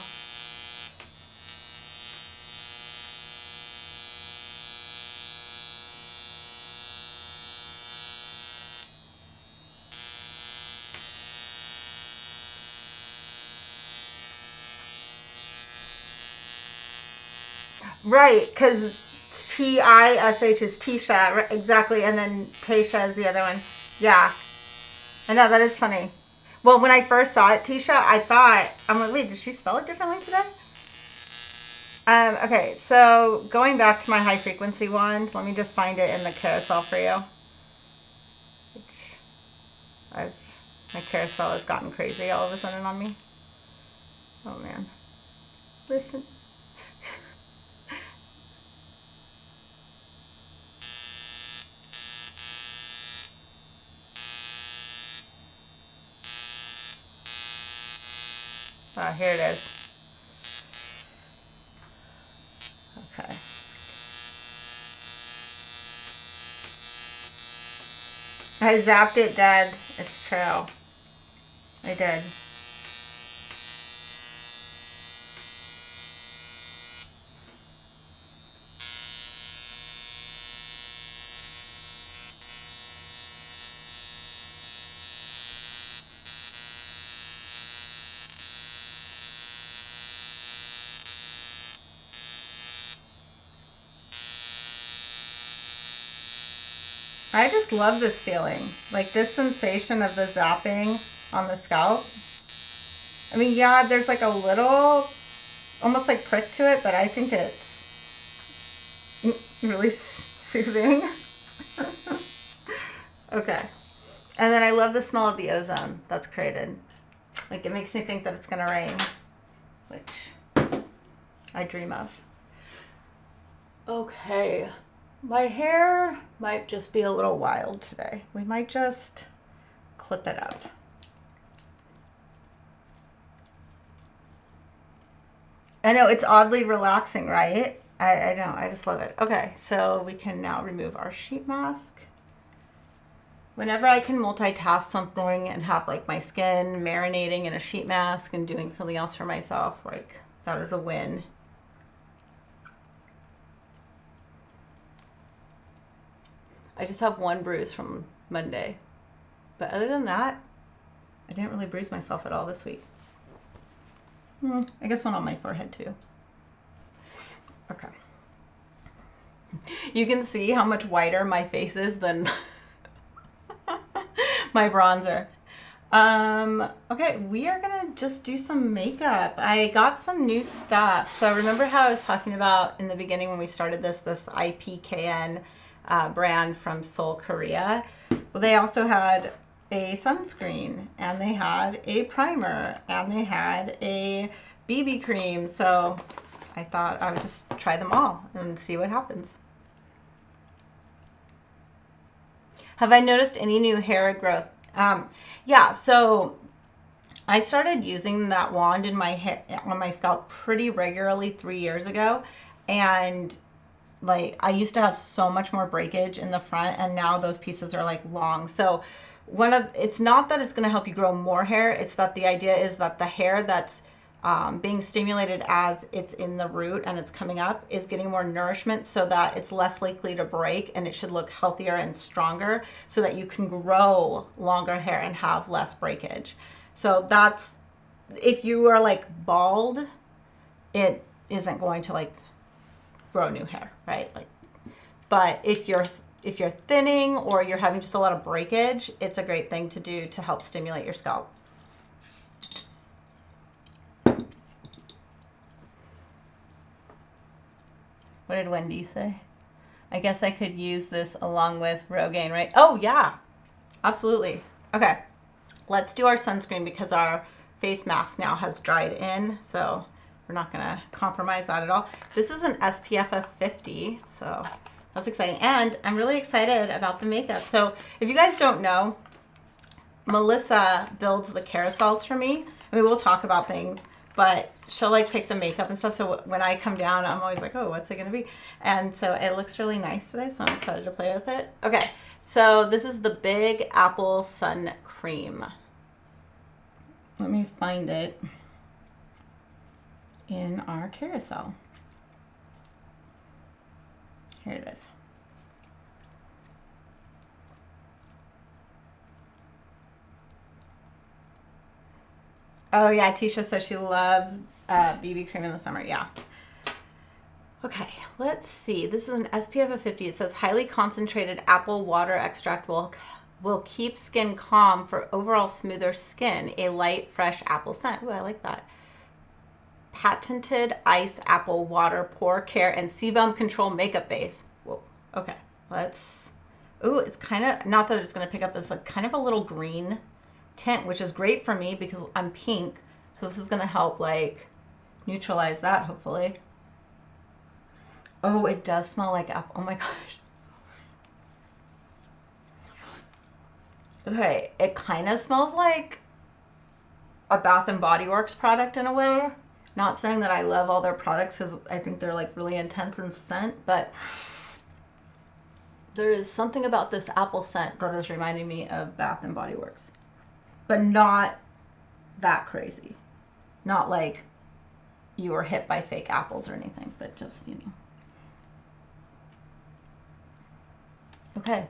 Right, because T-I-S-H is Tisha, right, exactly, and then Tasha is the other one. Yeah, I know, that is funny. Well, when I first saw it, Tisha, I thought, I'm like, wait, did she spell it differently today? Okay, so going back to my high frequency wand, let me just find it in the carousel for you. My carousel has gotten crazy all of a sudden on me. Oh man. Listen. Here it is. Okay. I zapped it dead. It's true. I did. I just love this feeling. Like this sensation of the zapping on the scalp. I mean, yeah, there's like a little, almost like prick to it, but I think it's really soothing. Okay. And then I love the smell of the ozone that's created. Like it makes me think that it's gonna rain, which I dream of. Okay. My hair might just be a little wild today. We might just clip it up. I know, it's oddly relaxing, right? I know, I just love it. Okay, so we can now remove our sheet mask. Whenever I can multitask something and have like my skin marinating in a sheet mask and doing something else for myself, like that is a win. I just have one bruise from Monday. But other than that, I didn't really bruise myself at all this week. I guess one on my forehead too. Okay. You can see how much whiter my face is than my bronzer. Okay, we are gonna just do some makeup. I got some new stuff. So remember how I was talking about in the beginning when we started this IPKN brand from Seoul, Korea. Well, they also had a sunscreen and they had a primer and they had a BB cream. So I thought I would just try them all and see what happens. Have I noticed any new hair growth? Yeah, so I started using that wand in my hair, on my scalp pretty regularly 3 years ago, and like I used to have so much more breakage in the front, and now those pieces are like long. So it's not that it's going to help you grow more hair, it's that the idea is that the hair that's being stimulated as it's in the root and it's coming up is getting more nourishment so that it's less likely to break, and it should look healthier and stronger so that you can grow longer hair and have less breakage. So that's, if you are like bald, it isn't going to like grow new hair, right? Like, but if you're thinning or you're having just a lot of breakage, it's a great thing to do to help stimulate your scalp. What did Wendy say? I guess I could use this along with Rogaine, right? Oh yeah, absolutely. Okay, let's do our sunscreen because our face mask now has dried in, so we're not gonna compromise that at all. This is an SPF of 50, so that's exciting. And I'm really excited about the makeup. So if you guys don't know, Melissa builds the carousels for me. I mean, we'll talk about things, but she'll like pick the makeup and stuff. So when I come down, I'm always like, oh, what's it gonna be? And so it looks really nice today, so I'm excited to play with it. Okay, So this is the Big Apple Sun Cream. Let me find it in our carousel. Here it is. Oh yeah, Tisha says she loves BB cream in the summer. Yeah. Okay, let's see. This is an SPF of 50. It says highly concentrated apple water extract will keep skin calm for overall smoother skin. A light, fresh apple scent. Ooh, I like that. Patented ice apple water pore care and sebum control makeup base. Whoa. Okay, let's. Ooh, it's kind of, not that it's going to pick up, it's like kind of a little green tint, which is great for me because I'm pink. So this is going to help like neutralize that, hopefully. Oh, it does smell like apple. Oh my gosh. Okay, it kind of smells like a Bath and Body Works product in a way. Not saying that I love all their products because I think they're like really intense in scent, but there is something about this apple scent that is reminding me of Bath and Body Works. But not that crazy. Not like you were hit by fake apples or anything, but just, you know. Okay.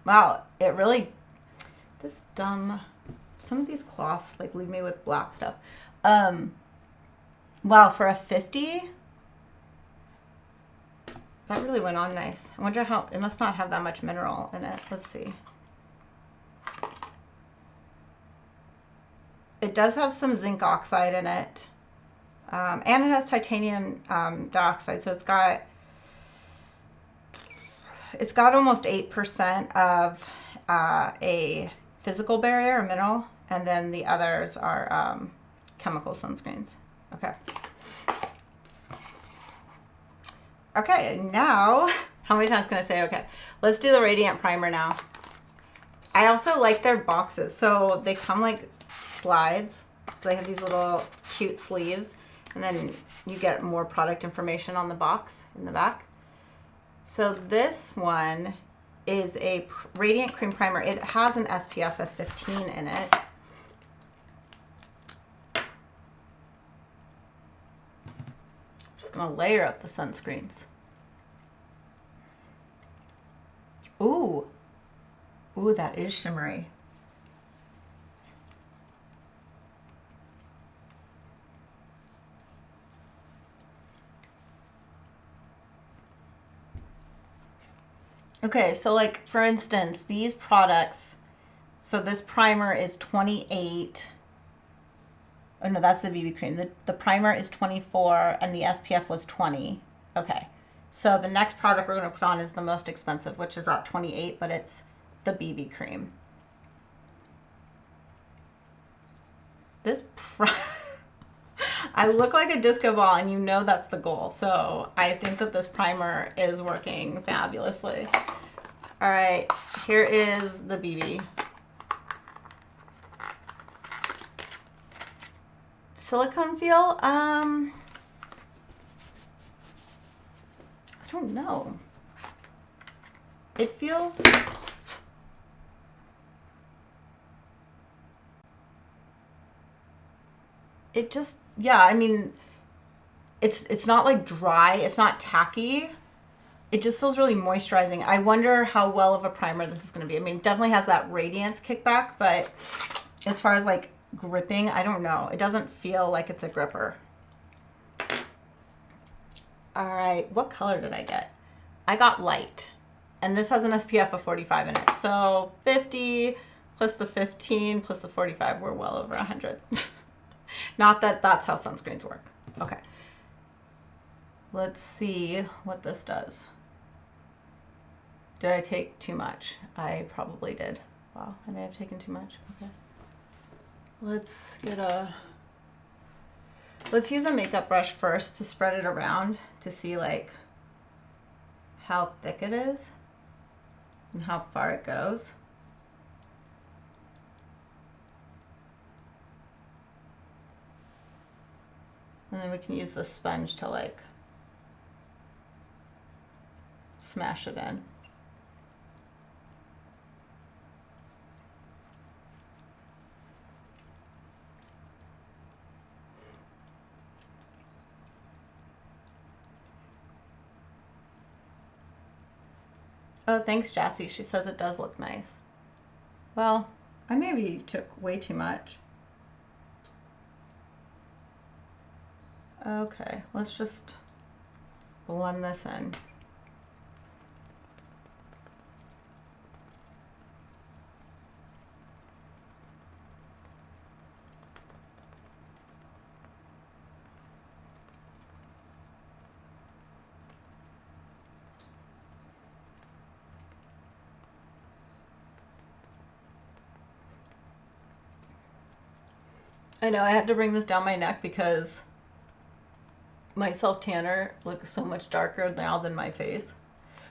Wow, it really, some of these cloths like leave me with black stuff. Wow, for a 50, that really went on nice. I wonder how, it must not have that much mineral in it. Let's see. It does have some zinc oxide in it. And it has titanium dioxide, so it's got almost 8% of a physical barrier, a mineral, and then the others are chemical sunscreens. Okay. Okay, now, how many times can I say okay? Let's do the Radiant Primer now. I also like their boxes. So they come like slides. So they have these little cute sleeves, and then you get more product information on the box in the back. So this one is a Radiant Cream Primer. It has an SPF of 15 in it. Just gonna layer up the sunscreens. Ooh, ooh, that is shimmery. Okay, so like for instance, these products, so this primer is 28. Oh no, that's the BB cream. The primer is 24 and the SPF was 20. Okay, so the next product we're going to put on is the most expensive, which is at 28, but it's the BB cream. This I look like a disco ball, and you know that's the goal. So I think that this primer is working fabulously. All right, here is the BB. Silicone feel? I don't know. It feels... It just, yeah, I mean, it's not like dry, it's not tacky. It just feels really moisturizing. I wonder how well of a primer this is going to be. I mean, it definitely has that radiance kickback, but as far as like gripping, I don't know. It doesn't feel like it's a gripper. All right, what color did I get? I got light, and this has an SPF of 45 in it. So 50 plus the 15 plus the 45, we're well over 100. Not that that's how sunscreens work. Okay. Let's see what this does. Did I take too much? I probably did. Wow, I may have taken too much. Okay. Let's use a makeup brush first to spread it around to see like how thick it is and how far it goes. And then we can use the sponge to like smash it in. Oh, thanks, Jassy. She says it does look nice. Well, I maybe took way too much. Okay, let's just blend this in. I know I had to bring this down my neck because my self tanner looks so much darker now than my face.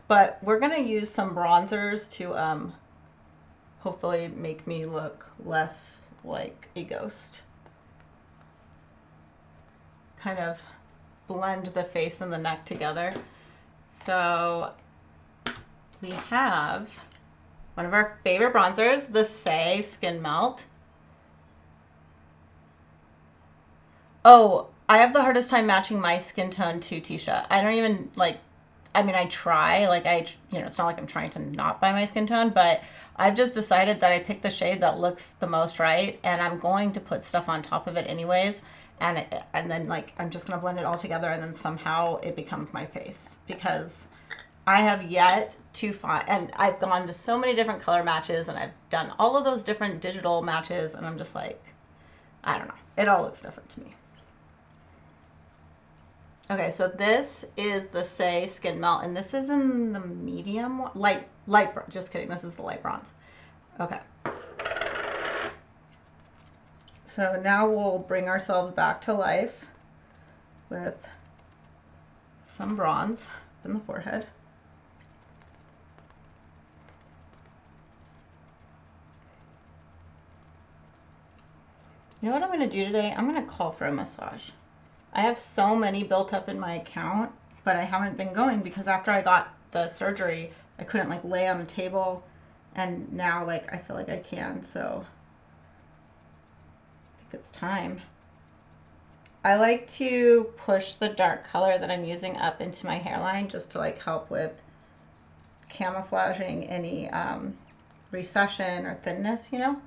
But we're gonna use some bronzers to hopefully make me look less like a ghost. Kind of blend the face and the neck together. So we have one of our favorite bronzers, the Say Skin Melt. Oh, I have the hardest time matching my skin tone to Tisha. I don't even like, I mean, I try, like it's not like I'm trying to not buy my skin tone, but I've just decided that I picked the shade that looks the most right, and I'm going to put stuff on top of it anyways, and then like, I'm just going to blend it all together, and then somehow it becomes my face, because I have yet to find, and I've gone to so many different color matches, and I've done all of those different digital matches, and I'm just like, I don't know. It all looks different to me. Okay, so this is the Say Skin Melt, and this is in the medium, light bronze. Just kidding, this is the light bronze. Okay. So now we'll bring ourselves back to life with some bronze in the forehead. You know what I'm going to do today? I'm going to call for a massage. I have so many built up in my account, but I haven't been going because after I got the surgery, I couldn't like lay on a table, and now like I feel like I can, so I think it's time. I like to push the dark color that I'm using up into my hairline just to like help with camouflaging any recession or thinness, you know?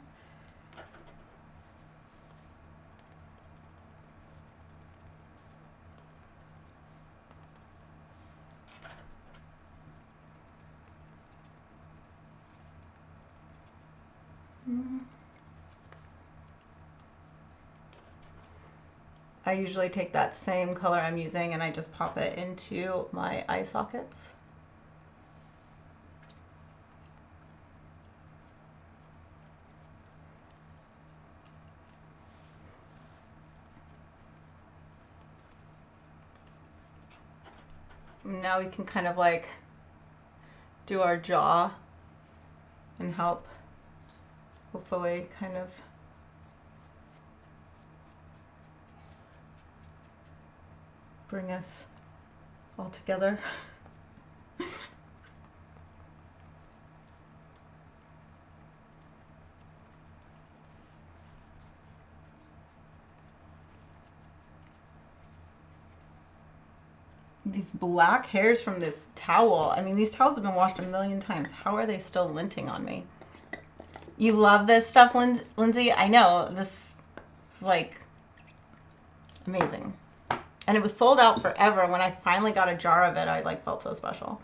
I usually take that same color I'm using and I just pop it into my eye sockets. Now we can kind of like do our jaw and help hopefully kind of bring us all together. These black hairs from this towel. I mean, these towels have been washed a million times. How are they still linting on me? You love this stuff, Lindsay? I know. This is like amazing. And it was sold out forever. When I finally got a jar of it, I like felt so special.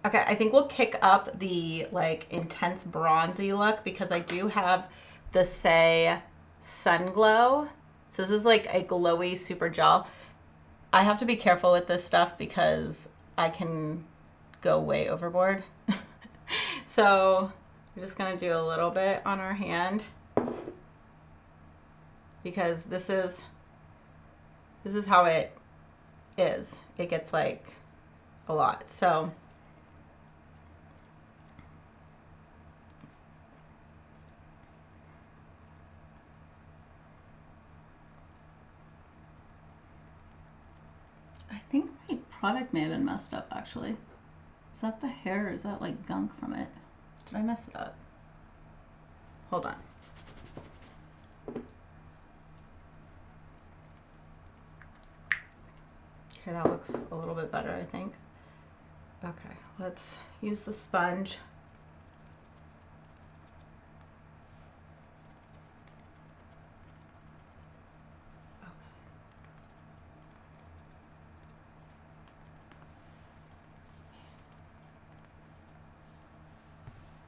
Okay, I think we'll kick up the like intense bronzy look because I do have the Say Sun Glow. So this is like a glowy super gel. I have to be careful with this stuff because I can go way overboard. So we're just gonna do a little bit on our hand because this is how it is. It gets like a lot. So I think my product may have been messed up actually. Is that the hair or is that like gunk from it? Did I mess it up? Hold on. Okay, that looks a little bit better, I think. Okay, let's use the sponge.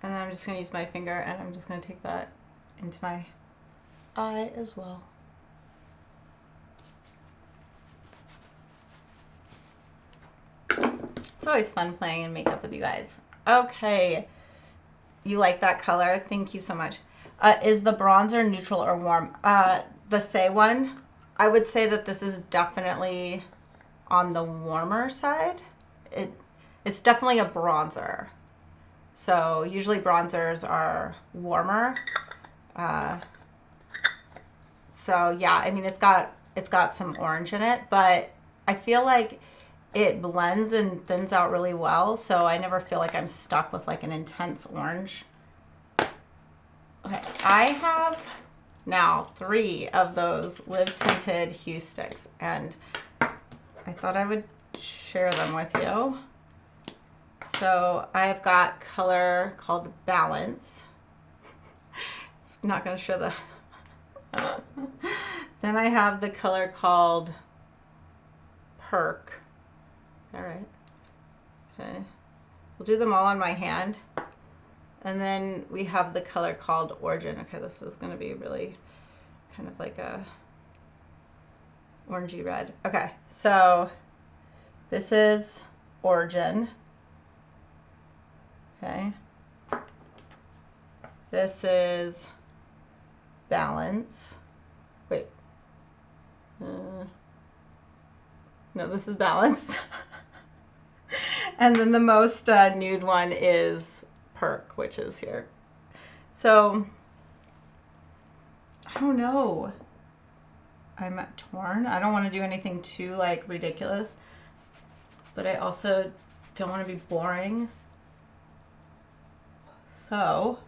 And then I'm just going to use my finger and I'm just going to take that into my eye as well. It's always fun playing in makeup with you guys. Okay. You like that color? Thank you so much. Is the bronzer neutral or warm? The Say one, I would say that this is definitely on the warmer side. It's definitely a bronzer. So usually bronzers are warmer. So yeah, I mean it's got some orange in it, but I feel like it blends and thins out really well, so I never feel like I'm stuck with like an intense orange. Okay, I have now 3 of those Live Tinted Hue Sticks, and I thought I would share them with you. So I've got color called Balance. It's not going to show the... Then I have the color called Perk. All right. Okay. We'll do them all on my hand. And then we have the color called Origin. Okay, this is going to be really kind of like a orangey red. Okay, so this is Origin. Okay. This is Balance. Wait. No, this is Balance. And then the most nude one is Perk, which is here. So, I don't know. I'm torn. I don't want to do anything too like ridiculous, but I also don't want to be boring. So,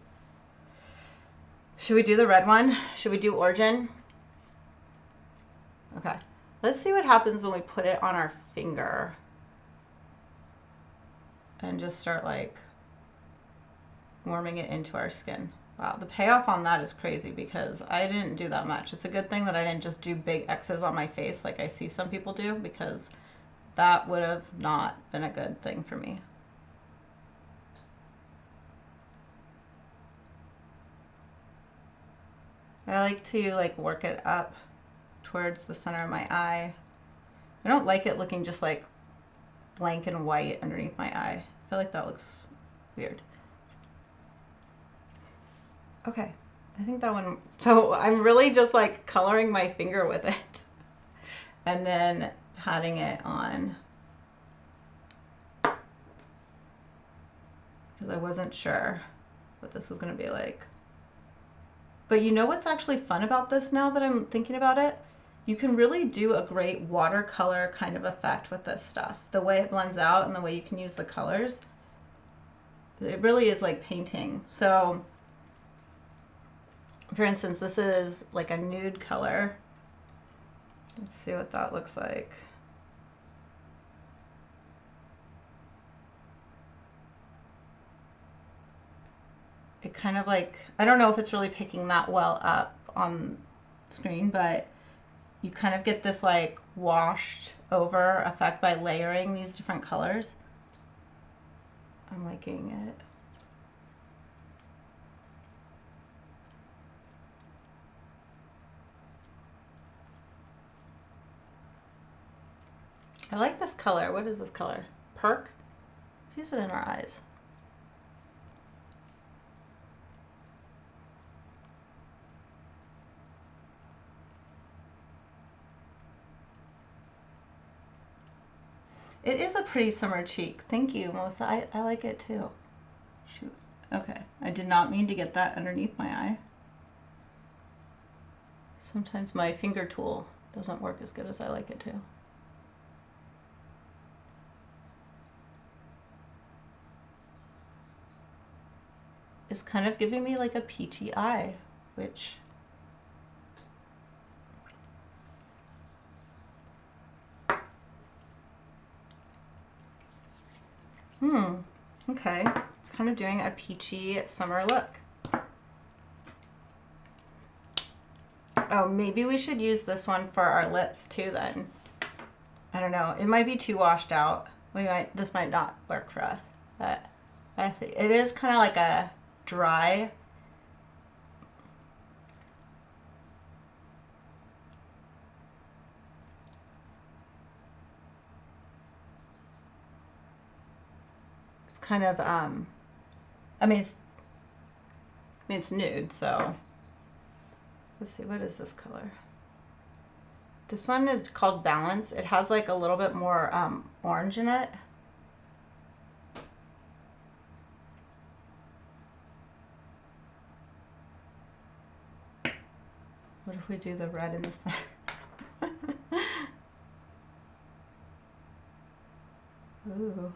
should we do the red one? Should we do Origin? Okay. Let's see what happens when we put it on our finger and just start like warming it into our skin. Wow, the payoff on that is crazy because I didn't do that much. It's a good thing that I didn't just do big X's on my face like I see some people do, because that would have not been a good thing for me. I like to like work it up towards the center of my eye. I don't like it looking just like blank and white underneath my eye. I feel like that looks weird. Okay, I think that one, so I'm really just like coloring my finger with it and then patting it on because I wasn't sure what this was going to be like. But you know what's actually fun about this now that I'm thinking about it? You can really do a great watercolor kind of effect with this stuff. The way it blends out and the way you can use the colors. It really is like painting. So, for instance, this is like a nude color. Let's see what that looks like. It kind of like, I don't know if it's really picking that well up on screen, but you kind of get this like washed over effect by layering these different colors. I'm liking it. I like this color. What is this color? Perk? Let's use it in our eyes. It is a pretty summer cheek. Thank you, Melissa. I like it too. Shoot. Okay. I did not mean to get that underneath my eye. Sometimes my finger tool doesn't work as good as I like it to. It's kind of giving me like a peachy eye, which Okay. Kind of doing a peachy summer look. Oh, maybe we should use this one for our lips too then. I don't know. It might be too washed out. This might not work for us. But I think it is kind of like a dry. It's kind of I mean it's nude, so let's see, what is this color? This one is called Balance. It has like a little bit more orange in it. What if we do the red in the center? Ooh.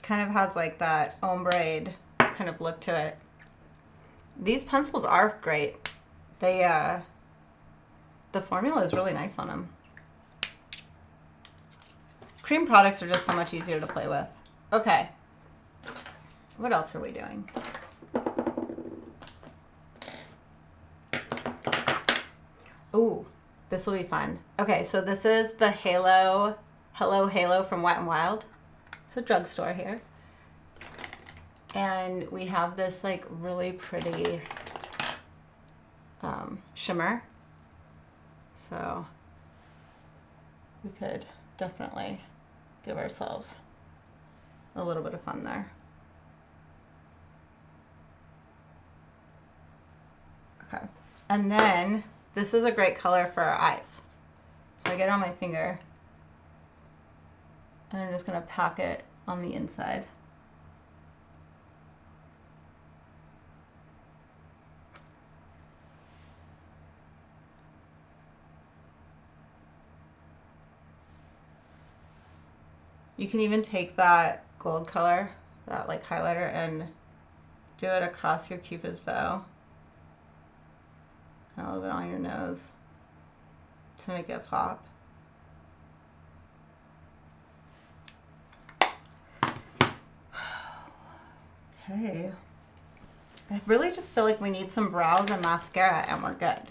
Kind of has like that ombre kind of look to it. These pencils are great. They the formula is really nice on them. Cream products are just so much easier to play with. Okay. What else are we doing? Ooh, this will be fun. Okay, so this is the Hello Halo from Wet n Wild. It's a drugstore here. And we have this like really pretty shimmer. So we could definitely give ourselves a little bit of fun there. Okay. And then this is a great color for our eyes. So I get it on my finger. And I'm just going to pack it on the inside. You can even take that gold color, that like highlighter, and do it across your Cupid's bow. And a little bit on your nose to make it pop. Okay. I really just feel like we need some brows and mascara and we're good.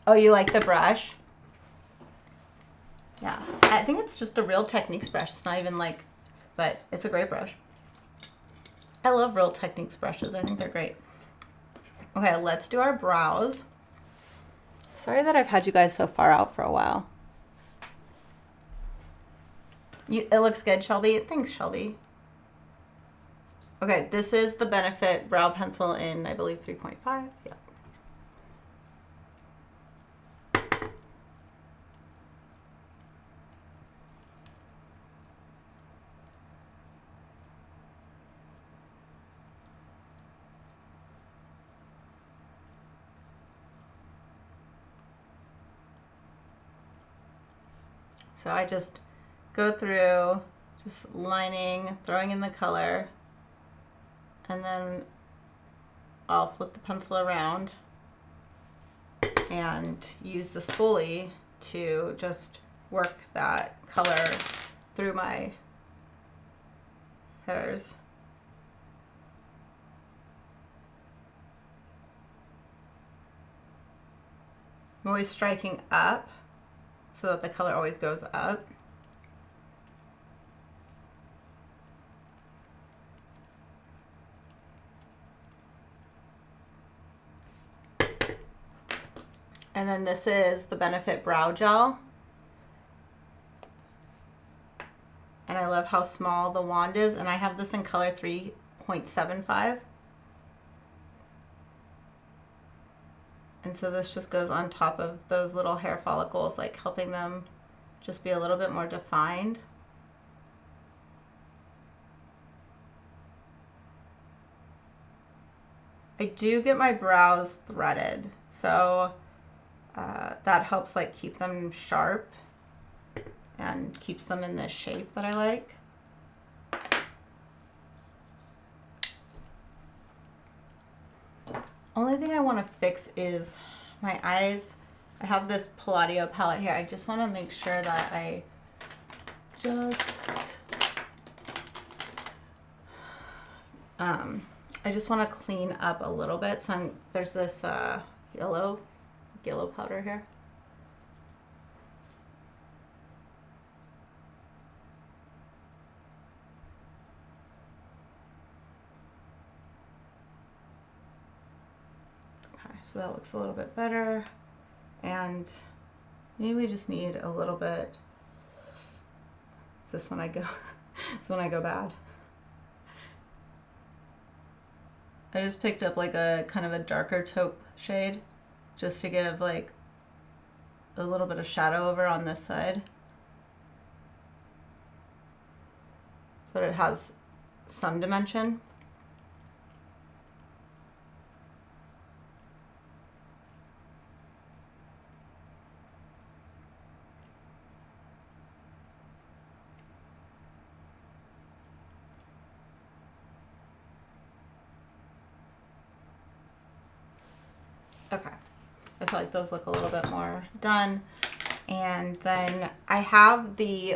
Oh, you like the brush? Yeah. I think it's just a Real Techniques brush. It's not even like, but it's a great brush. I love Real Techniques brushes. I think they're great. Okay, let's do our brows. Sorry that I've had you guys so far out for a while. It looks good, Shelby. Thanks, Shelby. Okay, this is the Benefit Brow Pencil in, I believe, 3.5. Yeah. So I just go through, just lining, throwing in the color, and then I'll flip the pencil around and use the spoolie to just work that color through my hairs. I'm always striking up so that the color always goes up. And then this is the Benefit Brow Gel. And I love how small the wand is, and I have this in color 3.75. And so this just goes on top of those little hair follicles, like helping them just be a little bit more defined. I do get my brows threaded, so that helps like keep them sharp. and keeps them in this shape that I like. Only thing I want to fix is my eyes. I have this Palladio palette here. I just want to make sure that I just want to clean up a little bit. So there's this yellow powder here. Okay, so that looks a little bit better. And maybe we just need a little bit. Is this when I go? This is when I go bad. I just picked up like a kind of a darker taupe shade just to give like a little bit of shadow over on this side, so that it has some dimension. Okay, I feel like those look a little bit more done. And then I have the,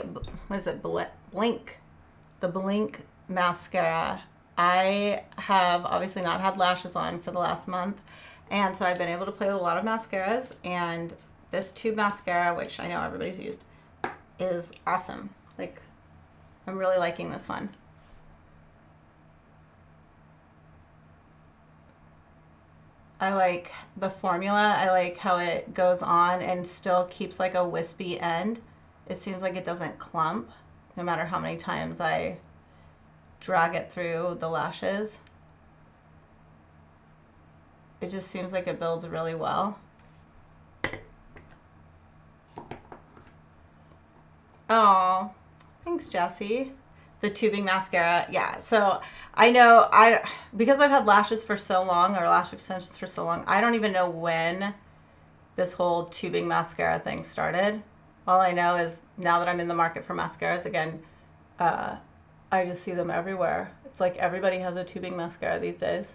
what is it, Blink, the Blink mascara. I have obviously not had lashes on for the last month, and so I've been able to play with a lot of mascaras, and this tube mascara, which I know everybody's used, is awesome. Like, I'm really liking this one. I like the formula. I like how it goes on and still keeps like a wispy end. It seems like it doesn't clump no matter how many times I drag it through the lashes. It just seems like it builds really well. Oh, thanks, Jessie. The tubing mascara, yeah. So I know because I've had lashes for so long, or lash extensions for so long, I don't even know when this whole tubing mascara thing started. All I know is now that I'm in the market for mascaras again, I just see them everywhere. It's like everybody has a tubing mascara these days,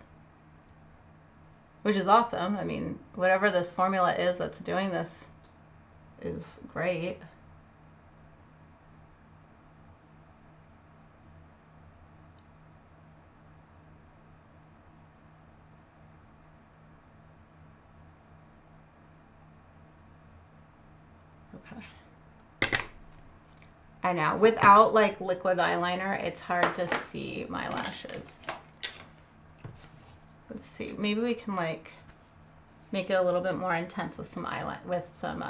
which is awesome. I mean, whatever this formula is that's doing this is great. I know, without like liquid eyeliner, it's hard to see my lashes. Let's see, maybe we can like make it a little bit more intense with some eyeliner, with some,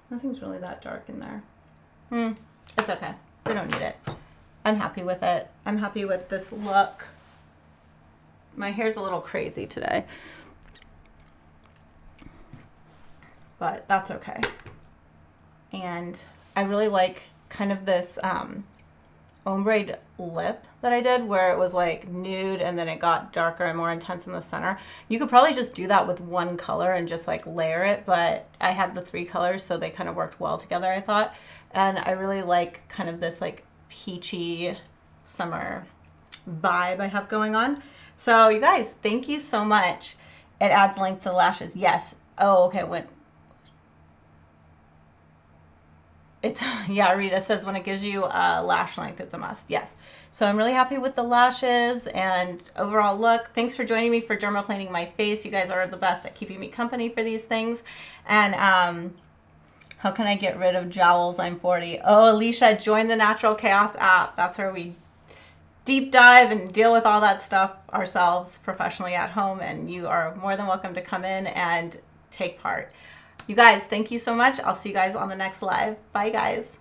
nothing's really that dark in there. It's okay, we don't need it. I'm happy with it. I'm happy with this look. My hair's a little crazy today, but that's okay. And I really like kind of this ombre lip that I did, where it was like nude and then it got darker and more intense in the center. You could probably just do that with one color and just like layer it, but I had the 3 colors, so they kind of worked well together, I thought. And I really like kind of this like peachy summer vibe I have going on. So you guys, thank you so much. It adds length to the lashes. Yes. Oh, okay. Yeah, Rita says when it gives you lash length, it's a must. Yes. So I'm really happy with the lashes and overall look. Thanks for joining me for dermaplaning my face. You guys are the best at keeping me company for these things. And how can I get rid of jowls? I'm 40. Oh, Alicia, join the NaturalKaos app. That's where we deep dive and deal with all that stuff ourselves professionally at home. And you are more than welcome to come in and take part. You guys, thank you so much. I'll see you guys on the next live. Bye, guys.